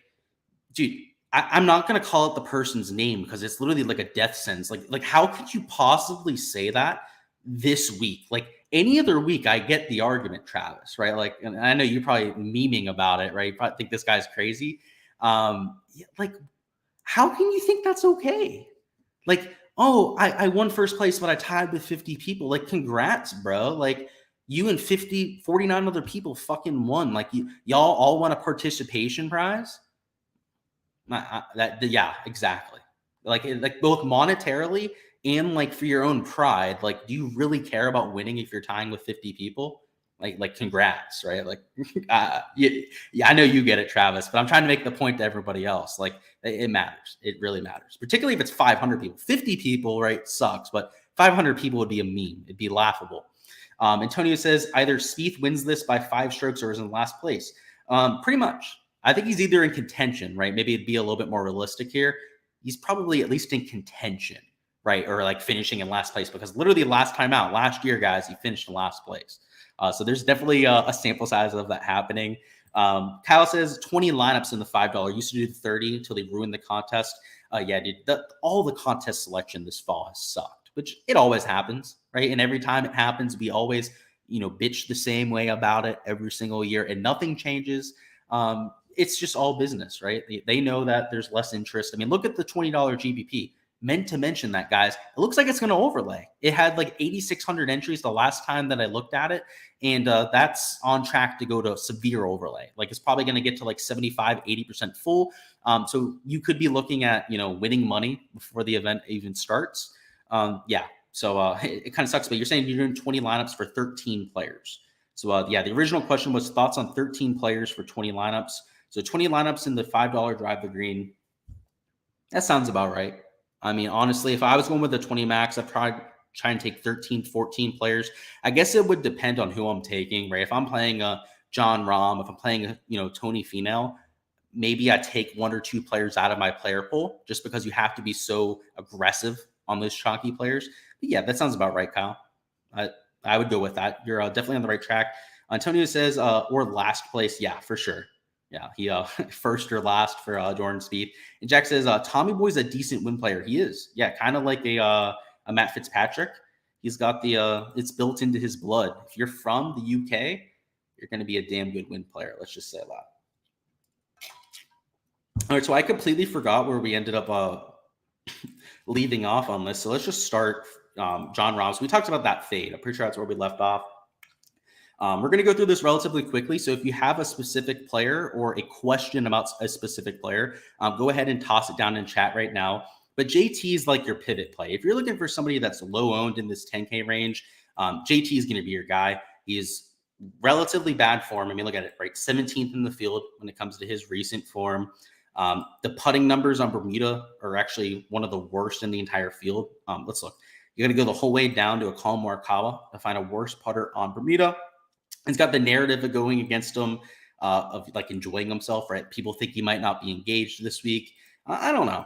dude, I'm not going to call it the person's name because it's literally like a death sentence. Like how could you possibly say that this week? Like any other week, I get the argument, Travis, right? Like, and I know you're probably memeing about it, right? You probably think this guy's crazy. Like, how can you think that's okay? Like, oh, I won first place, but I tied with 50 people. Like, congrats, bro. Like, you and 49 other people fucking won. Like, y'all all won a participation prize. Yeah, exactly. like both monetarily and like for your own pride. Like, do you really care about winning if you're tying with 50 people? Like congrats, right? Like, yeah, I know you get it, Travis, but I'm trying to make the point to everybody else. Like, it matters. It really matters, particularly if it's 500 people. 50 people, right, sucks, but 500 people would be a meme. It'd be laughable. Antonio says either Spieth wins this by 5 strokes or is in last place. Pretty much. I think he's either in contention, right? Maybe it'd be a little bit more realistic here. He's probably at least in contention, right? Or like finishing in last place, because literally last time out, last year, guys, he finished in last place. So there's definitely a sample size of that happening. Kyle says 20 lineups in the $5. Used to do the 30 until they ruined the contest. Yeah, dude, all the contest selection this fall has sucked, which it always happens, right? And every time it happens, we always, bitch the same way about it every single year, and nothing changes. It's just all business, right? They know that there's less interest. I mean, look at the $20 GPP. Meant to mention that, guys. It looks like it's going to overlay. It had like 8,600 entries the last time that I looked at it, and that's on track to go to severe overlay. Like, it's probably going to get to like 75, 80% full. So you could be looking at, winning money before the event even starts. Yeah. So it kind of sucks, but you're saying you're doing 20 lineups for 13 players. So yeah, the original question was thoughts on 13 players for 20 lineups. So 20 lineups in the $5 drive the green. That sounds about right. I mean, honestly, if I was going with the 20 max, I'd probably try and take 13, 14 players. I guess it would depend on who I'm taking, right? If I'm playing John Rahm, if I'm playing, Tony Finau, maybe I take 1 or 2 players out of my player pool just because you have to be so aggressive on those chalky players. But yeah, that sounds about right, Kyle. I would go with that. You're definitely on the right track. Antonio says, or last place. Yeah, for sure. Yeah, he first or last for Jordan Spieth. And Jack says, Tommy Boy's a decent win player. He is. Yeah, kind of like a Matt Fitzpatrick. He's got it's built into his blood. If you're from the UK, you're going to be a damn good win player. Let's just say that. All right, so I completely forgot where we ended up leaving off on this. So let's just start John Rahm. So we talked about that fade. I'm pretty sure that's where we left off. We're going to go through this relatively quickly. So if you have a specific player or a question about a specific player, go ahead and toss it down in chat right now. But JT is like your pivot play. If you're looking for somebody that's low owned in this 10K range, JT is going to be your guy. He is relatively bad form. I mean, look at it, right? 17th in the field when it comes to his recent form. The putting numbers on Bermuda are actually one of the worst in the entire field. Let's look. You're going to go the whole way down to a Colin Morikawa to find a worse putter on Bermuda. He's got the narrative of going against him, of like enjoying himself, right? People think he might not be engaged this week. I don't know.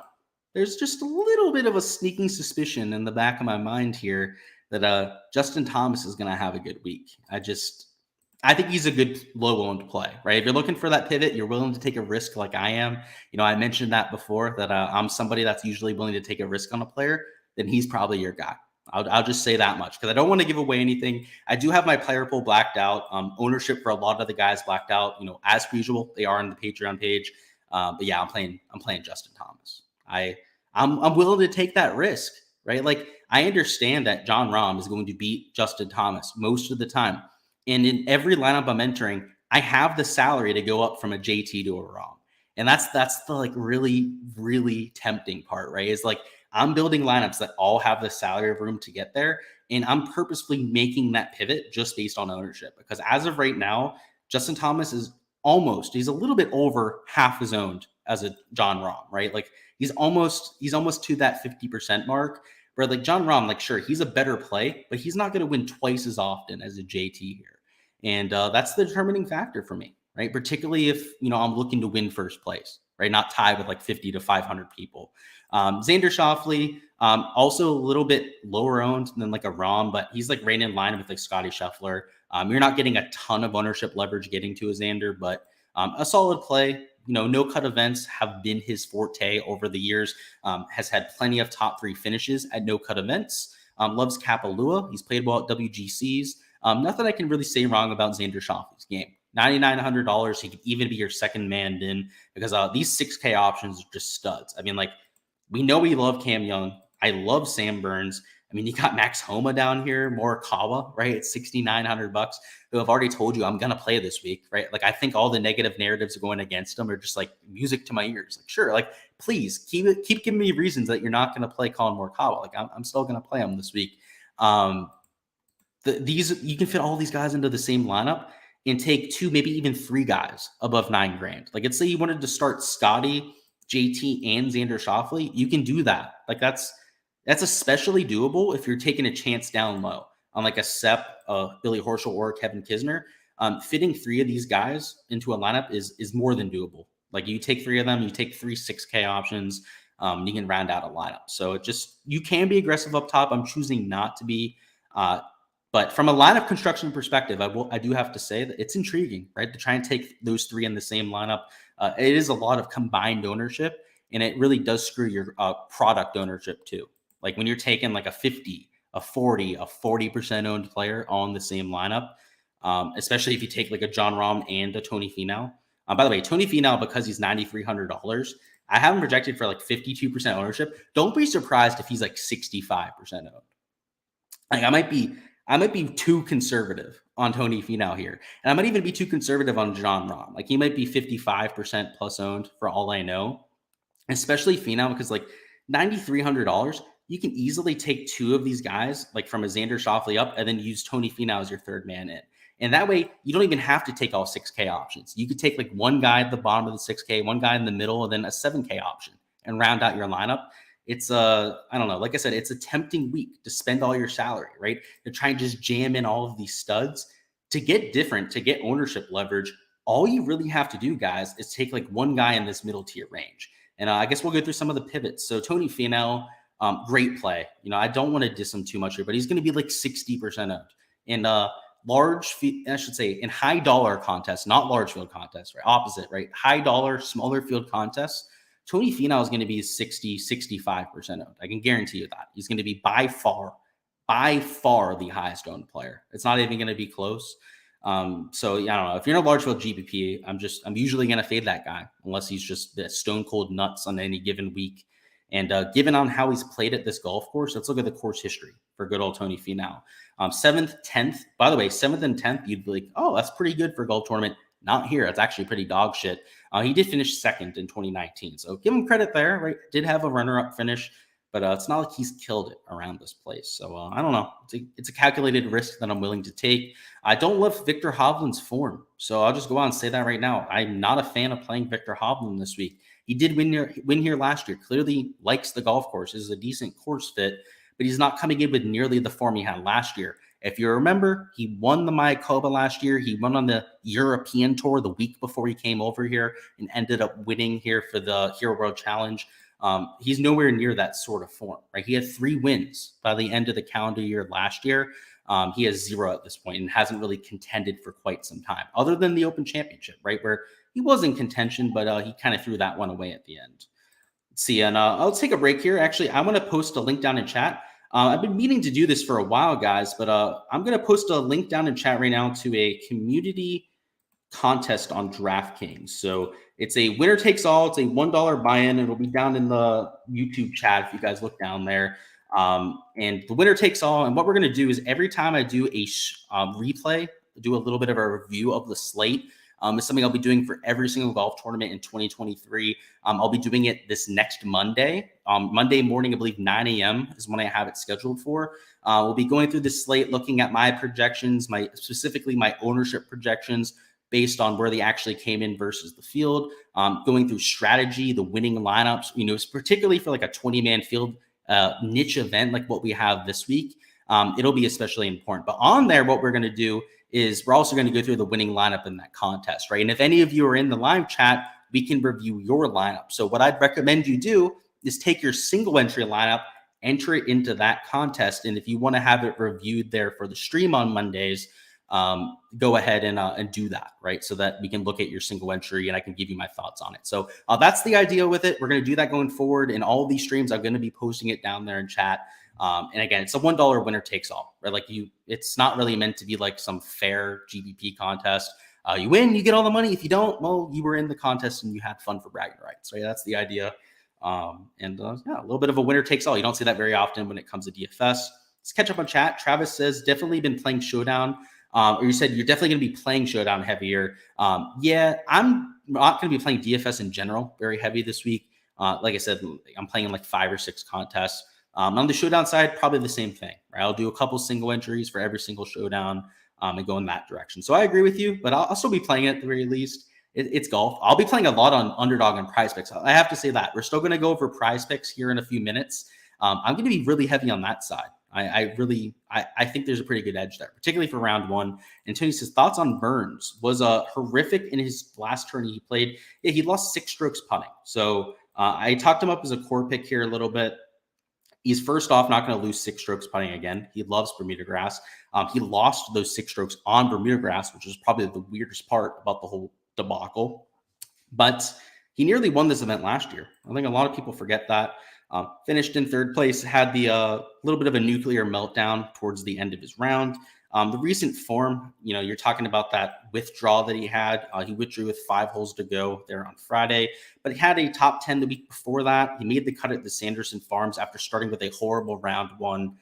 There's just a little bit of a sneaking suspicion in the back of my mind here that Justin Thomas is going to have a good week. I think he's a good low-owned play, right? If you're looking for that pivot, you're willing to take a risk like I am. I mentioned that before, that I'm somebody that's usually willing to take a risk on a player, then he's probably your guy. I'll just say that much because I don't want to give away anything. I do have my player pool blacked out. Ownership for a lot of the guys blacked out. As per usual, they are on the Patreon page. But yeah, I'm playing Justin Thomas. I'm willing to take that risk, right? Like, I understand that John Rahm is going to beat Justin Thomas most of the time, and in every lineup I'm entering, I have the salary to go up from a JT to a Rahm, and that's the like really, really tempting part, right? Is like, I'm building lineups that all have the salary room to get there, and I'm purposefully making that pivot just based on ownership, because as of right now, Justin Thomas is he's a little bit over half as owned as a John Rahm, right? Like, he's almost to that 50% mark, where like John Rahm, like, sure, he's a better play, but he's not going to win twice as often as a JT here. And that's the determining factor for me, right? Particularly if, I'm looking to win first place, right? Not tie with like 50 to 500 people. Xander Schauffele, also a little bit lower owned than like a Rahm, but he's like right in line with like Scotty Scheffler. You're not getting a ton of ownership leverage getting to a Xander, but a solid play. No cut events have been his forte over the years. Has had plenty of top 3 finishes at no cut events. Loves Kapalua. He's played well at WGCs. Nothing I can really say wrong about Xander Schauffele's game. $9,900. He could even be your second man in, because these 6K options are just studs. I mean, like, we know we love Cam Young. I love Sam Burns. I mean, you got Max Homa down here, Morikawa, right? It's $6,900 who have already told you I'm going to play this week, right? Like, I think all the negative narratives are going against them are just like music to my ears. Like, sure, like, please keep giving me reasons that you're not going to play Colin Morikawa. Like, I'm still going to play him this week. These you can fit all these guys into the same lineup and take 2, maybe even 3 guys above $9,000. Like, let's say you wanted to start Scotty, JT, and Xander Schauffele, you can do that. Like, that's especially doable if you're taking a chance down low on like a Sepp, Billy Horschel, or Kevin Kisner. Fitting 3 of these guys into a lineup is more than doable. Like, you take 3 of them, you take 3 6K options, you can round out a lineup. So you can be aggressive up top. I'm choosing not to be. But from a lineup construction perspective, I do have to say that it's intriguing, right? To try and take those 3 in the same lineup. It is a lot of combined ownership, and it really does screw your product ownership too. Like, when you're taking like a 50, a 40, a 40% owned player on the same lineup, especially if you take like a John Rahm and a Tony Finau. By the way, Tony Finau, because he's $9,300, I have him projected for like 52% ownership. Don't be surprised if he's like 65% owned. Like, I might be too conservative on Tony Finau here. And I might even be too conservative on John Rahm. Like, he might be 55% plus owned for all I know, especially Finau, because like $9,300, you can easily take 2 of these guys, like from a Xander Schauffele up, and then use Tony Finau as your third man in. And that way, you don't even have to take all 6K options. You could take like 1 guy at the bottom of the 6K, 1 guy in the middle, and then a 7K option and round out your lineup. It's I don't know. Like I said, it's a tempting week to spend all your salary, right? To try and just jam in all of these studs to get different, to get ownership leverage. All you really have to do, guys, is take like 1 guy in this middle tier range. And I guess we'll go through some of the pivots. So Tony Finau, great play. You know, I don't want to diss him too much here, but he's going to be like 60% owned. And in high dollar contests, not large field contests, right? Opposite, right? High dollar, smaller field contests, Tony Finau is going to be 60, 65% owned. I can guarantee you that. He's going to be by far the highest owned player. It's not even going to be close. So I don't know. If you're in a large field GPP, I'm usually going to fade that guy unless he's just stone cold nuts on any given week. And given on how he's played at this golf course, let's look at the course history for good old Tony Finau. 7th, 10th. By the way, 7th and 10th, you'd be like, oh, that's pretty good for a golf tournament. Not here. It's actually pretty dog shit. He did finish 2nd in 2019. So give him credit there, right? Did have a runner-up finish, but it's not like he's killed it around this place. So I don't know. It's a calculated risk that I'm willing to take. I don't love Victor Hovland's form. So I'll just go out and say that right now. I'm not a fan of playing Victor Hovland this week. He did win here last year. Clearly likes the golf course. Is a decent course fit, but he's not coming in with nearly the form he had last year. If you remember, he won the Mayakoba last year. He won on the European Tour the week before he came over here and ended up winning here for the Hero World Challenge. He's nowhere near that sort of form, right? He had 3 wins by the end of the calendar year last year. He has 0 at this point and hasn't really contended for quite some time, other than the Open Championship, right? Where he was in contention, but he kind of threw that one away at the end. Let's see, and I'll take a break here. Actually, I'm going to post a link down in chat. I've been meaning to do this for a while, guys, but I'm going to post a link down in chat right now to a community contest on Draftkings. So it's a winner takes all. It's a $1 buy-in. It'll be down in the YouTube chat if you guys look down there. And the winner takes all. And what we're going to do is every time I do a replay, do a little bit of a review of the slate. It's something I'll be doing for every single golf tournament in 2023. I'll be doing it this next Monday. Monday morning, I believe 9 a.m. is when I have it scheduled for. We'll be going through this slate, looking at my projections, specifically my ownership projections based on where they actually came in versus the field, going through strategy, the winning lineups, particularly for like a 20-man field niche event like what we have this week. It'll be especially important. But on there, what we're going to do is we're also going to go through the winning lineup in that contest, right? And if any of you are in the live chat, we can review your lineup. So what I'd recommend you do is take your single entry lineup, enter it into that contest. And if you want to have it reviewed there for the stream on Mondays, go ahead and do that, right? So that we can look at your single entry and I can give you my thoughts on it. So that's the idea with it. We're going to do that going forward. In all of these streams, I'm going to be posting it down there in chat. And again, it's a $1 winner takes all, right? It's not really meant to be like some fair GBP contest. You win, you get all the money. If you don't, well, you were in the contest and you had fun for bragging rights, right? That's the idea. Yeah, a little bit of a winner takes all. You don't see that very often when it comes to DFS. Let's catch up on chat. Travis says, definitely been playing Showdown. Or you said you're definitely going to be playing Showdown heavier. Yeah, I'm not going to be playing DFS in general very heavy this week. Like I said, I'm playing in like 5 or 6 contests. On the Showdown side, probably the same thing. Right? I'll do a couple single entries for every single Showdown and go in that direction. So I agree with you, but I'll still be playing it at the very least. It's golf. I'll be playing a lot on Underdog and Prize Picks. I have to say that. We're still going to go over Prize Picks here in a few minutes. I'm going to be really heavy on that side. I think there's a pretty good edge there, particularly for round 1. And Tony says, thoughts on Burns? Was horrific in his last tourney he played. Yeah, he lost 6 strokes putting. So I talked him up as a core pick here a little bit. He's first off not going to lose 6 strokes putting again. He loves Bermuda grass. He lost those 6 strokes on Bermuda grass, which is probably the weirdest part about the whole debacle. But he nearly won this event last year. I think a lot of people forget that. Finished in 3rd place, had the little bit of a nuclear meltdown towards the end of his round. The recent form, you're talking about that withdrawal that he had. He withdrew with 5 holes to go there on Friday, but he had a top 10 the week before that. He made the cut at the Sanderson Farms after starting with a horrible round 1.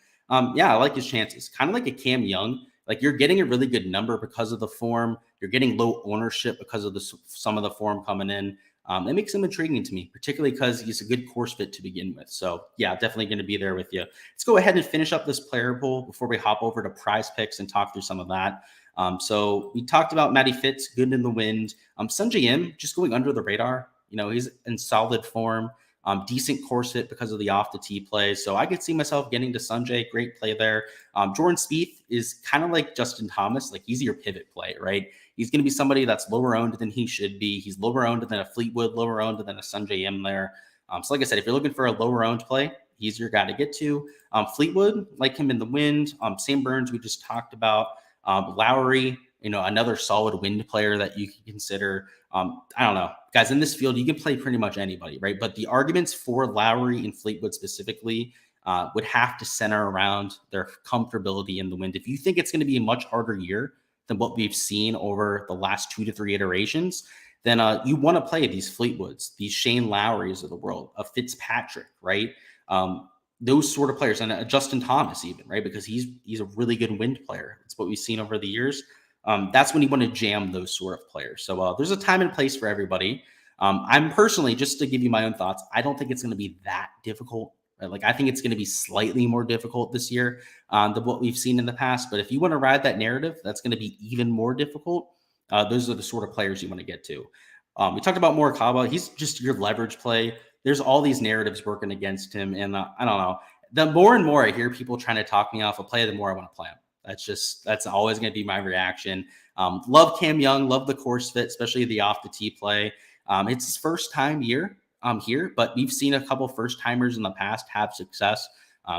Yeah, I like his chances. Kind of like a Cam Young. Like, you're getting a really good number because of the form. You're getting low ownership because of some of the form coming in. It makes him intriguing to me, particularly because he's a good course fit to begin with. So yeah, definitely going to be there with you. Let's go ahead and finish up this player pool before we hop over to Prize Picks and talk through some of that. So we talked about Matty Fitz, good in the wind. Sungjae Im, just going under the radar. He's in solid form. Decent course fit because of the off the tee play. So I could see myself getting to Sungjae. Great play there. Jordan Spieth is kind of like Justin Thomas. Like, he's your pivot play, right? He's going to be somebody that's lower owned than he should be. He's lower owned than a Fleetwood, lower owned than a Sungjae Im there. So like I said, if you're looking for a lower owned play, he's your guy to get to. Fleetwood, like him in the wind. Sam Burns, we just talked about. Lowry, another solid wind player that you can consider. I don't know. Guys, in this field, you can play pretty much anybody, right? But the arguments for Lowry and Fleetwood specifically would have to center around their comfortability in the wind. If you think it's going to be a much harder year than what we've seen over the last 2 to 3 iterations, then you want to play these Fleetwoods, these Shane Lowrys of the world, a Fitzpatrick, right? Those sort of players, and Justin Thomas even, right? Because he's a really good wind player. It's what we've seen over the years. That's when you want to jam those sort of players. So there's a time and place for everybody. I'm personally, just to give you my own thoughts, I don't think it's going to be that difficult. Right? Like, I think it's going to be slightly more difficult this year than what we've seen in the past. But if you want to ride that narrative, that's going to be even more difficult. Those are the sort of players you want to get to. We talked about Morikawa. He's just your leverage play. There's all these narratives working against him. And I don't know. The more and more I hear people trying to talk me off a play, the more I want to play him. That's always going to be my reaction. Love Cam Young, love the course fit, especially the off the tee play. It's his first time here, but we've seen a couple first timers in the past have success.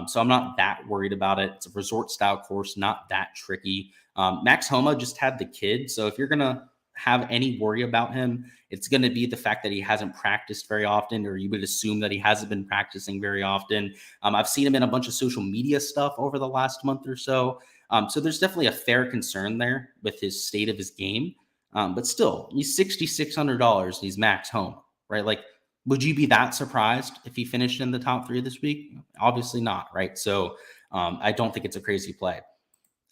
So I'm not that worried about it. It's a resort style course, not that tricky. Max Homa just had the kid. So if you're going to have any worry about him, it's going to be the fact that he hasn't practiced very often, or you would assume that he hasn't been practicing very often. I've seen him in a bunch of social media stuff over the last month or so. So there's definitely a fair concern there with his state of his game. But still, he's $6,600. He's Max Homa, right? Like, would you be that surprised if he finished in the top 3 this week? Obviously not, right? So I don't think it's a crazy play.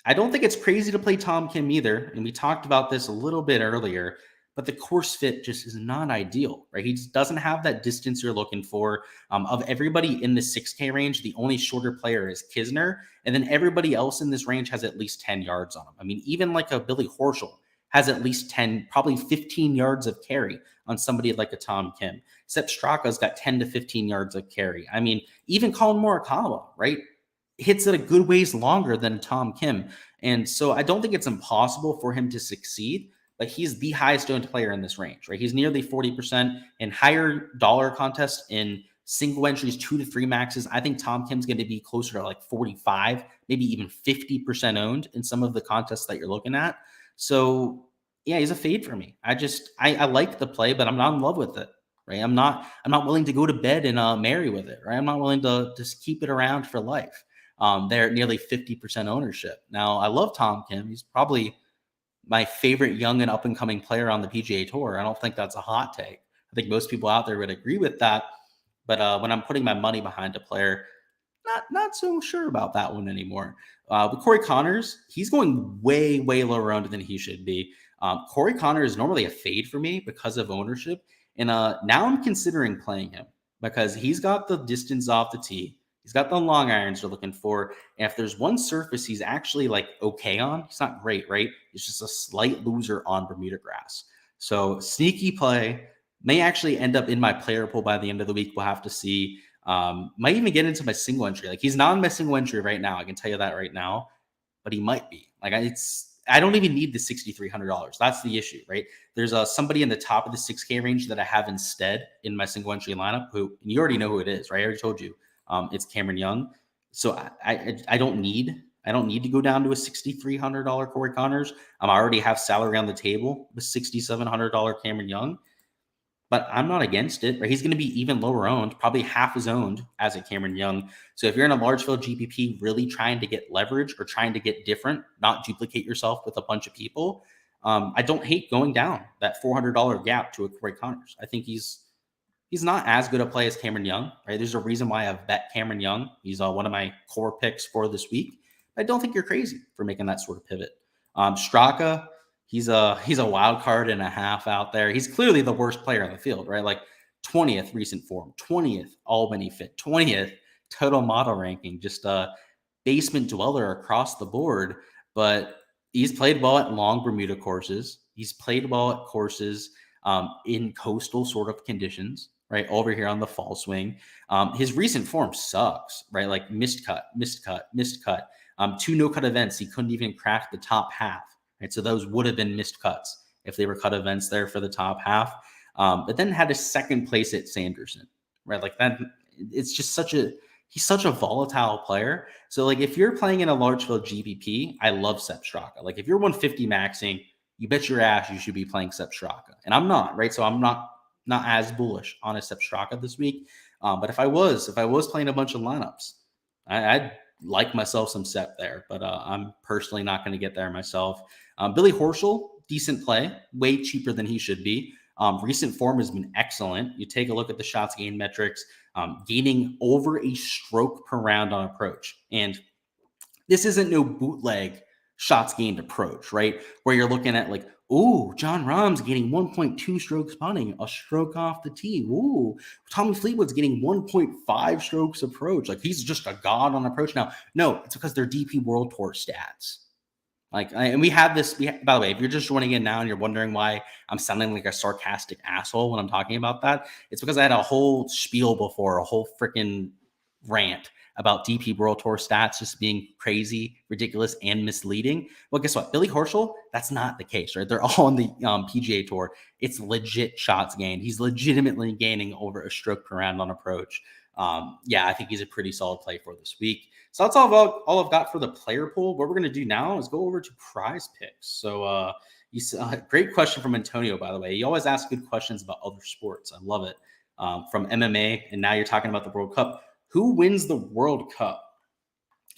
I don't think it's crazy to play Tom Kim either. And we talked about this a little bit earlier, but the course fit just is not ideal, right? He just doesn't have that distance you're looking for. Of everybody in the 6K range, the only shorter player is Kisner. And then everybody else in this range has at least 10 yards on him. I mean, even like a Billy Horschel has at least 10, probably 15 yards of carry on somebody like a Tom Kim. Sepp Straka's got 10 to 15 yards of carry. I mean, even Colin Morikawa, right, hits it a good ways longer than Tom Kim. And so I don't think it's impossible for him to succeed, but he's the highest owned player in this range, right? He's nearly 40% in higher dollar contests in single entries, 2 to 3 maxes. I think Tom Kim's going to be closer to like 45, maybe even 50% owned in some of the contests that you're looking at. So yeah, he's a fade for me. I like the play, but I'm not in love with it, right? I'm not willing to go to bed and marry with it, right? I'm not willing to just keep it around for life. They're at nearly 50% ownership. Now, I love Tom Kim. He's probably my favorite young and up and coming player on the PGA Tour. I don't think that's a hot take. I think most people out there would agree with that. But when I'm putting my money behind a player, not so sure about that one anymore. With Corey Connors, he's going way, way lower owned than he should be. Corey Connors is normally a fade for me because of ownership. And now I'm considering playing him because he's got the distance off the tee. He's got the long irons you're looking for. And if there's one surface he's actually like okay on, he's not great, right? He's just a slight loser on Bermuda grass. So sneaky play may actually end up in my player pool by the end of the week. We'll have to see. Might even get into my single entry. Like he's not in my single entry right now. I can tell you that right now, but he might be. Like I don't even need the $6,300. That's the issue, right? There's somebody in the top of the 6K range that I have instead in my single entry lineup. Who you already know who it is, right? I already told you. It's Cameron Young. So I don't need to go down to a $6,300 Corey Connors. I already have salary on the table with $6,700 Cameron Young. But I'm not against it, right? He's going to be even lower owned, probably half as owned as a Cameron Young. So if you're in a large field GPP really trying to get leverage or trying to get different, not duplicate yourself with a bunch of people, I don't hate going down that $400 gap to a Corey Connors. I think he's not as good a play as Cameron Young, right? There's a reason why I've bet Cameron Young. He's one of my core picks for this week. I don't think you're crazy for making that sort of pivot. Straka, he's a wild card and a half out there. He's clearly the worst player on the field, right? Like 20th recent form, 20th Albany fit, 20th total model ranking, just a basement dweller across the board. But he's played well at long Bermuda courses. He's played well at courses in coastal sort of conditions, right? Over here on the fall swing. His recent form sucks, right? Like missed cut. 2 no-cut events. He couldn't even crack the top half. Right? So those would have been missed cuts if they were cut events there for the top half. But then had a second place at Sanderson, right? Like that, it's just he's such a volatile player. So like if you're playing in a large field GPP, I love Sepp Straka. Like if you're 150 maxing, you bet your ass you should be playing Sepp Straka. And I'm not, right? So I'm not as bullish on a Sepp Straka this week. But if I was playing a bunch of lineups, I'd like myself some Sepp there, but I'm personally not going to get there myself. Billy Horschel, decent play, way cheaper than he should be. Recent form has been excellent. You take a look at the shots gained metrics, gaining over a stroke per round on approach. And this isn't no bootleg shots gained approach, right? Where you're looking at like, ooh, John Rahm's getting 1.2 strokes putting, a stroke off the tee. Ooh, Tommy Fleetwood's getting 1.5 strokes approach. Like he's just a god on approach now. No, it's because they're DP World Tour stats. And we have this. By the way, if you're just joining in now and you're wondering why I'm sounding like a sarcastic asshole when I'm talking about that, it's because I had a whole spiel before, a whole freaking rant about DP World Tour stats just being crazy, ridiculous, and misleading. Well, guess what? Billy Horschel, that's not the case, right? They're all on the PGA Tour. It's legit shots gained. He's legitimately gaining over a stroke per round on approach. I think he's a pretty solid play for this week. So that's all I've got for the player pool. What we're going to do now is go over to prize picks. So great question from Antonio, by the way. He always asks good questions about other sports. I love it. From MMA, and now you're talking about the World Cup. Who wins the World Cup?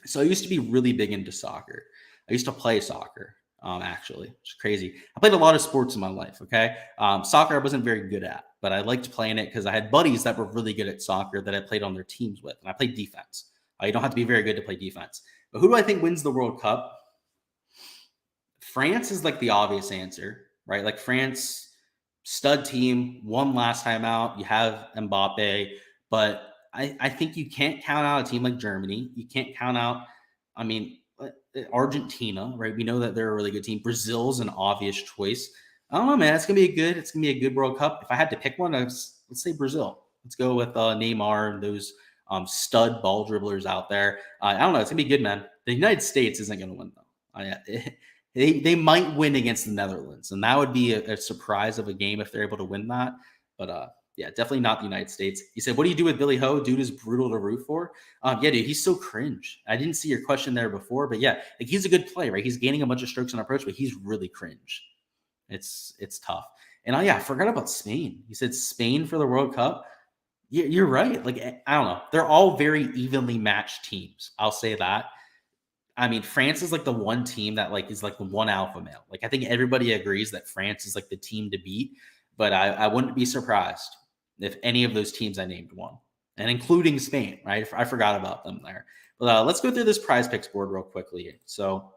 So I used to be really big into soccer. I used to play soccer, actually. It's crazy. I played a lot of sports in my life, okay? Soccer I wasn't very good at, but I liked playing it because I had buddies that were really good at soccer that I played on their teams with, and I played defense. You don't have to be very good to play defense. But who do I think wins the World Cup? France is like the obvious answer, right? Like France, stud team, won last time out. You have Mbappe, but I think you can't count out a team like Germany. You can't count out, Argentina, right? We know that they're a really good team. Brazil's an obvious choice. I don't know, man. It's gonna be a good World Cup. If I had to pick one, let's say Brazil. Let's go with Neymar and those stud ball dribblers out there. I don't know. It's gonna be good, man. The United States isn't gonna win though. They might win against the Netherlands, and that would be a surprise of a game if they're able to win that. But definitely not the United States. He said, what do you do with Billy Ho? Dude is brutal to root for. Dude, he's so cringe. I didn't see your question there before, but yeah, like he's a good play, right? He's gaining a bunch of strokes on approach, but he's really cringe. It's tough. And I forgot about Spain. He said Spain for the World Cup. You're right. Like, I don't know. They're all very evenly matched teams. I'll say that. I mean, France is like the one team that like is like the one alpha male. Like, I think everybody agrees that France is like the team to beat, but I wouldn't be surprised if any of those teams I named won. and including Spain, right? I forgot about them there. But let's go through this prize picks board real quickly. So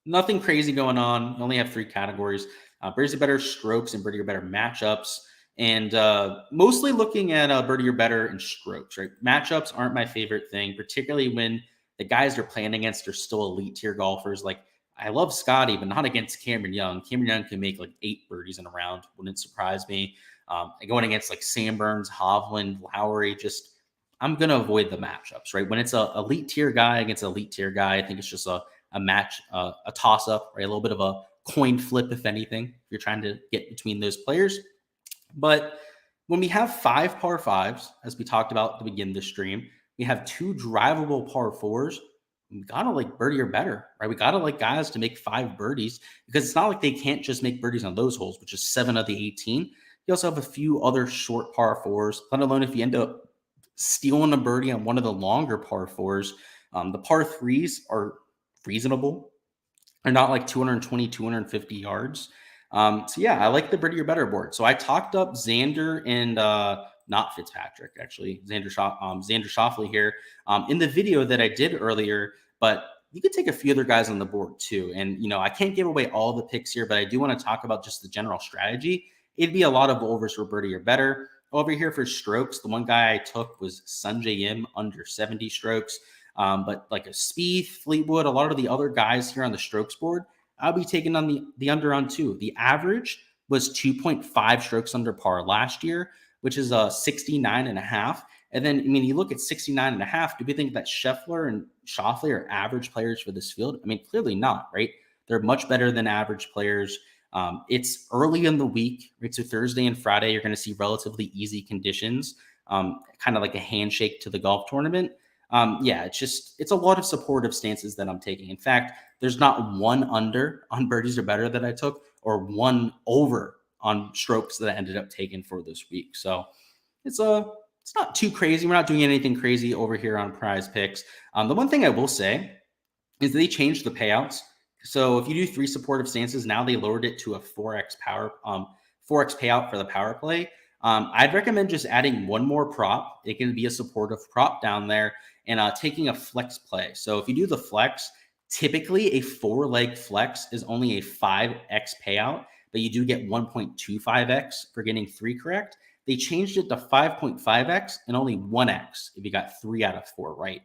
nothing crazy going on. We only have 3 categories. Birdies are better strokes and birdie or better matchups. And mostly looking at birdie or better and strokes, right? Matchups aren't my favorite thing, particularly when the guys they're playing against are still elite tier golfers. Like, I love Scotty, but not against Cameron Young. Cameron Young can make like 8 birdies in a round. Wouldn't surprise me. Going against like Sam Burns, Hovland, Lowry, I'm going to avoid the matchups, right? When it's a elite tier guy against an elite tier guy, I think it's just a match, a toss up, right? A little bit of a coin flip, if anything, if you're trying to get between those players. But when we have 5 par 5s, as we talked about to begin the stream, we have 2 drivable par 4s. We gotta like birdie or better, right? We gotta like guys to make 5 birdies, because it's not like they can't just make birdies on those holes, which is 7 of the 18. You also have a few other short par 4s, let alone if you end up stealing a birdie on one of the longer par 4s. The par 3s are reasonable. They're not like 220, 250 yards. So yeah, I like the birdie or better board. So I talked up Xander and not Fitzpatrick, actually, Xander Schauffele here in the video that I did earlier. But you could take a few other guys on the board too. And, you know, I can't give away all the picks here, but I do want to talk about just the general strategy. It'd be a lot of overs for birdie or better. Over here for strokes, the one guy I took was Sungjae Im, under 70 strokes. But like a Spieth, Fleetwood, a lot of the other guys here on the strokes board, I'll be taking on the under on 2. The average was 2.5 strokes under par last year, which is 69.5. And then, I mean, you look at 69.5, do we think that Scheffler and Schauffele are average players for this field? I mean, clearly not, right? They're much better than average players. It's early in the week, right? So Thursday and Friday, you're going to see relatively easy conditions, kind of like a handshake to the golf tournament. Yeah, it's a lot of supportive stances that I'm taking. In fact, there's not one under on birdies or better that I took, or one over on strokes that I ended up taking for this week. So it's not too crazy. We're not doing anything crazy over here on prize picks. The one thing I will say is they changed the payouts. So if you do 3 supportive stances, now they lowered it to a 4x payout for the power play. I'd recommend just adding one more prop. It can be a supportive prop down there, and taking a flex play. So if you do the flex, typically a 4-leg flex is only a 5x payout, but you do get 1.25x for getting 3 correct. They changed it to 5.5x and only 1x if you got 3 out of 4 right,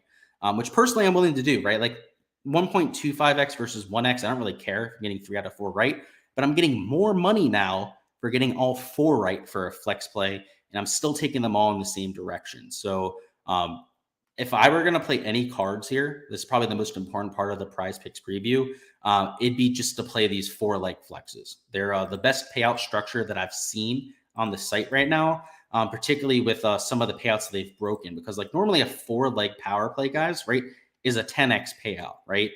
which personally I'm willing to do, right? Like 1.25x versus 1x, I don't really care if I'm getting 3 out of 4 right, but I'm getting more money now for getting all 4 right for a flex play, and I'm still taking them all in the same direction. So if I were going to play any cards here, this is probably the most important part of the prize picks preview. It'd be just to play these 4-leg flexes. They're the best payout structure that I've seen on the site right now, particularly with some of the payouts they've broken, because like normally a 4-leg power play, guys, right, is a 10x payout, right?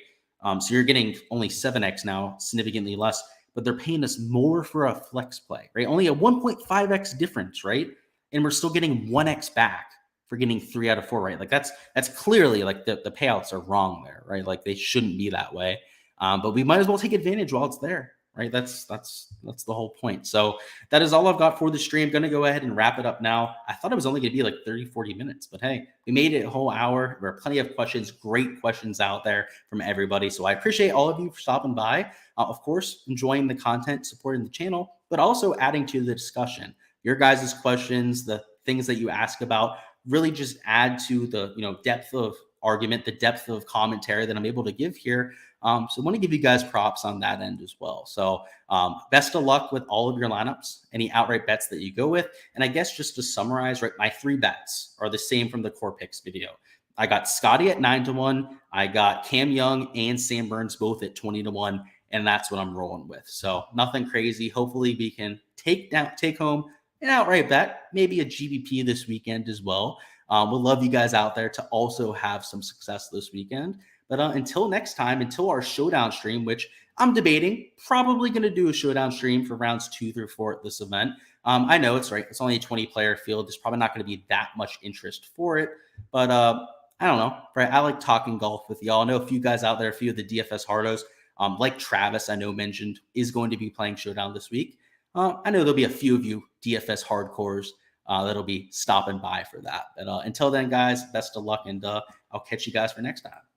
So you're getting only 7x now, significantly less, but they're paying us more for a flex play, right? Only a 1.5x difference, right? And we're still getting 1x back for getting 3 out of 4 right. Like that's clearly like the payouts are wrong there, right? Like they shouldn't be that way. But we might as well take advantage while it's there, right? That's the whole point. So that is all I've got for the stream. Going to go ahead and wrap it up now. I thought it was only going to be like 30, 40 minutes, but hey, we made it a whole hour. There are plenty of questions, great questions out there from everybody. So I appreciate all of you for stopping by. Of course, enjoying the content, supporting the channel, but also adding to the discussion. Your guys' questions, the things that you ask about, really just add to the depth of argument, the depth of commentary that I'm able to give here. So I want to give you guys props on that end as well. So best of luck with all of your lineups, any outright bets that you go with. And I guess just to summarize, right, my 3 bets are the same from the core picks video. I got Scotty at 9-1. I got Cam Young and Sam Burns both at 20-1. And that's what I'm rolling with. So nothing crazy. Hopefully we can take home an outright bet, maybe a GBP this weekend as well. We'll love you guys out there to also have some success this weekend. But until next time, until our showdown stream, which I'm debating, probably going to do a showdown stream for rounds 2 through 4 at this event. I know it's right. It's only a 20-player field. There's probably not going to be that much interest for it. But I don't know. Right? I like talking golf with y'all. I know a few guys out there, a few of the DFS hardos, like Travis, I know mentioned, is going to be playing showdown this week. I know there'll be a few of you DFS hardcores that'll be stopping by for that. But until then, guys, best of luck, and I'll catch you guys for next time.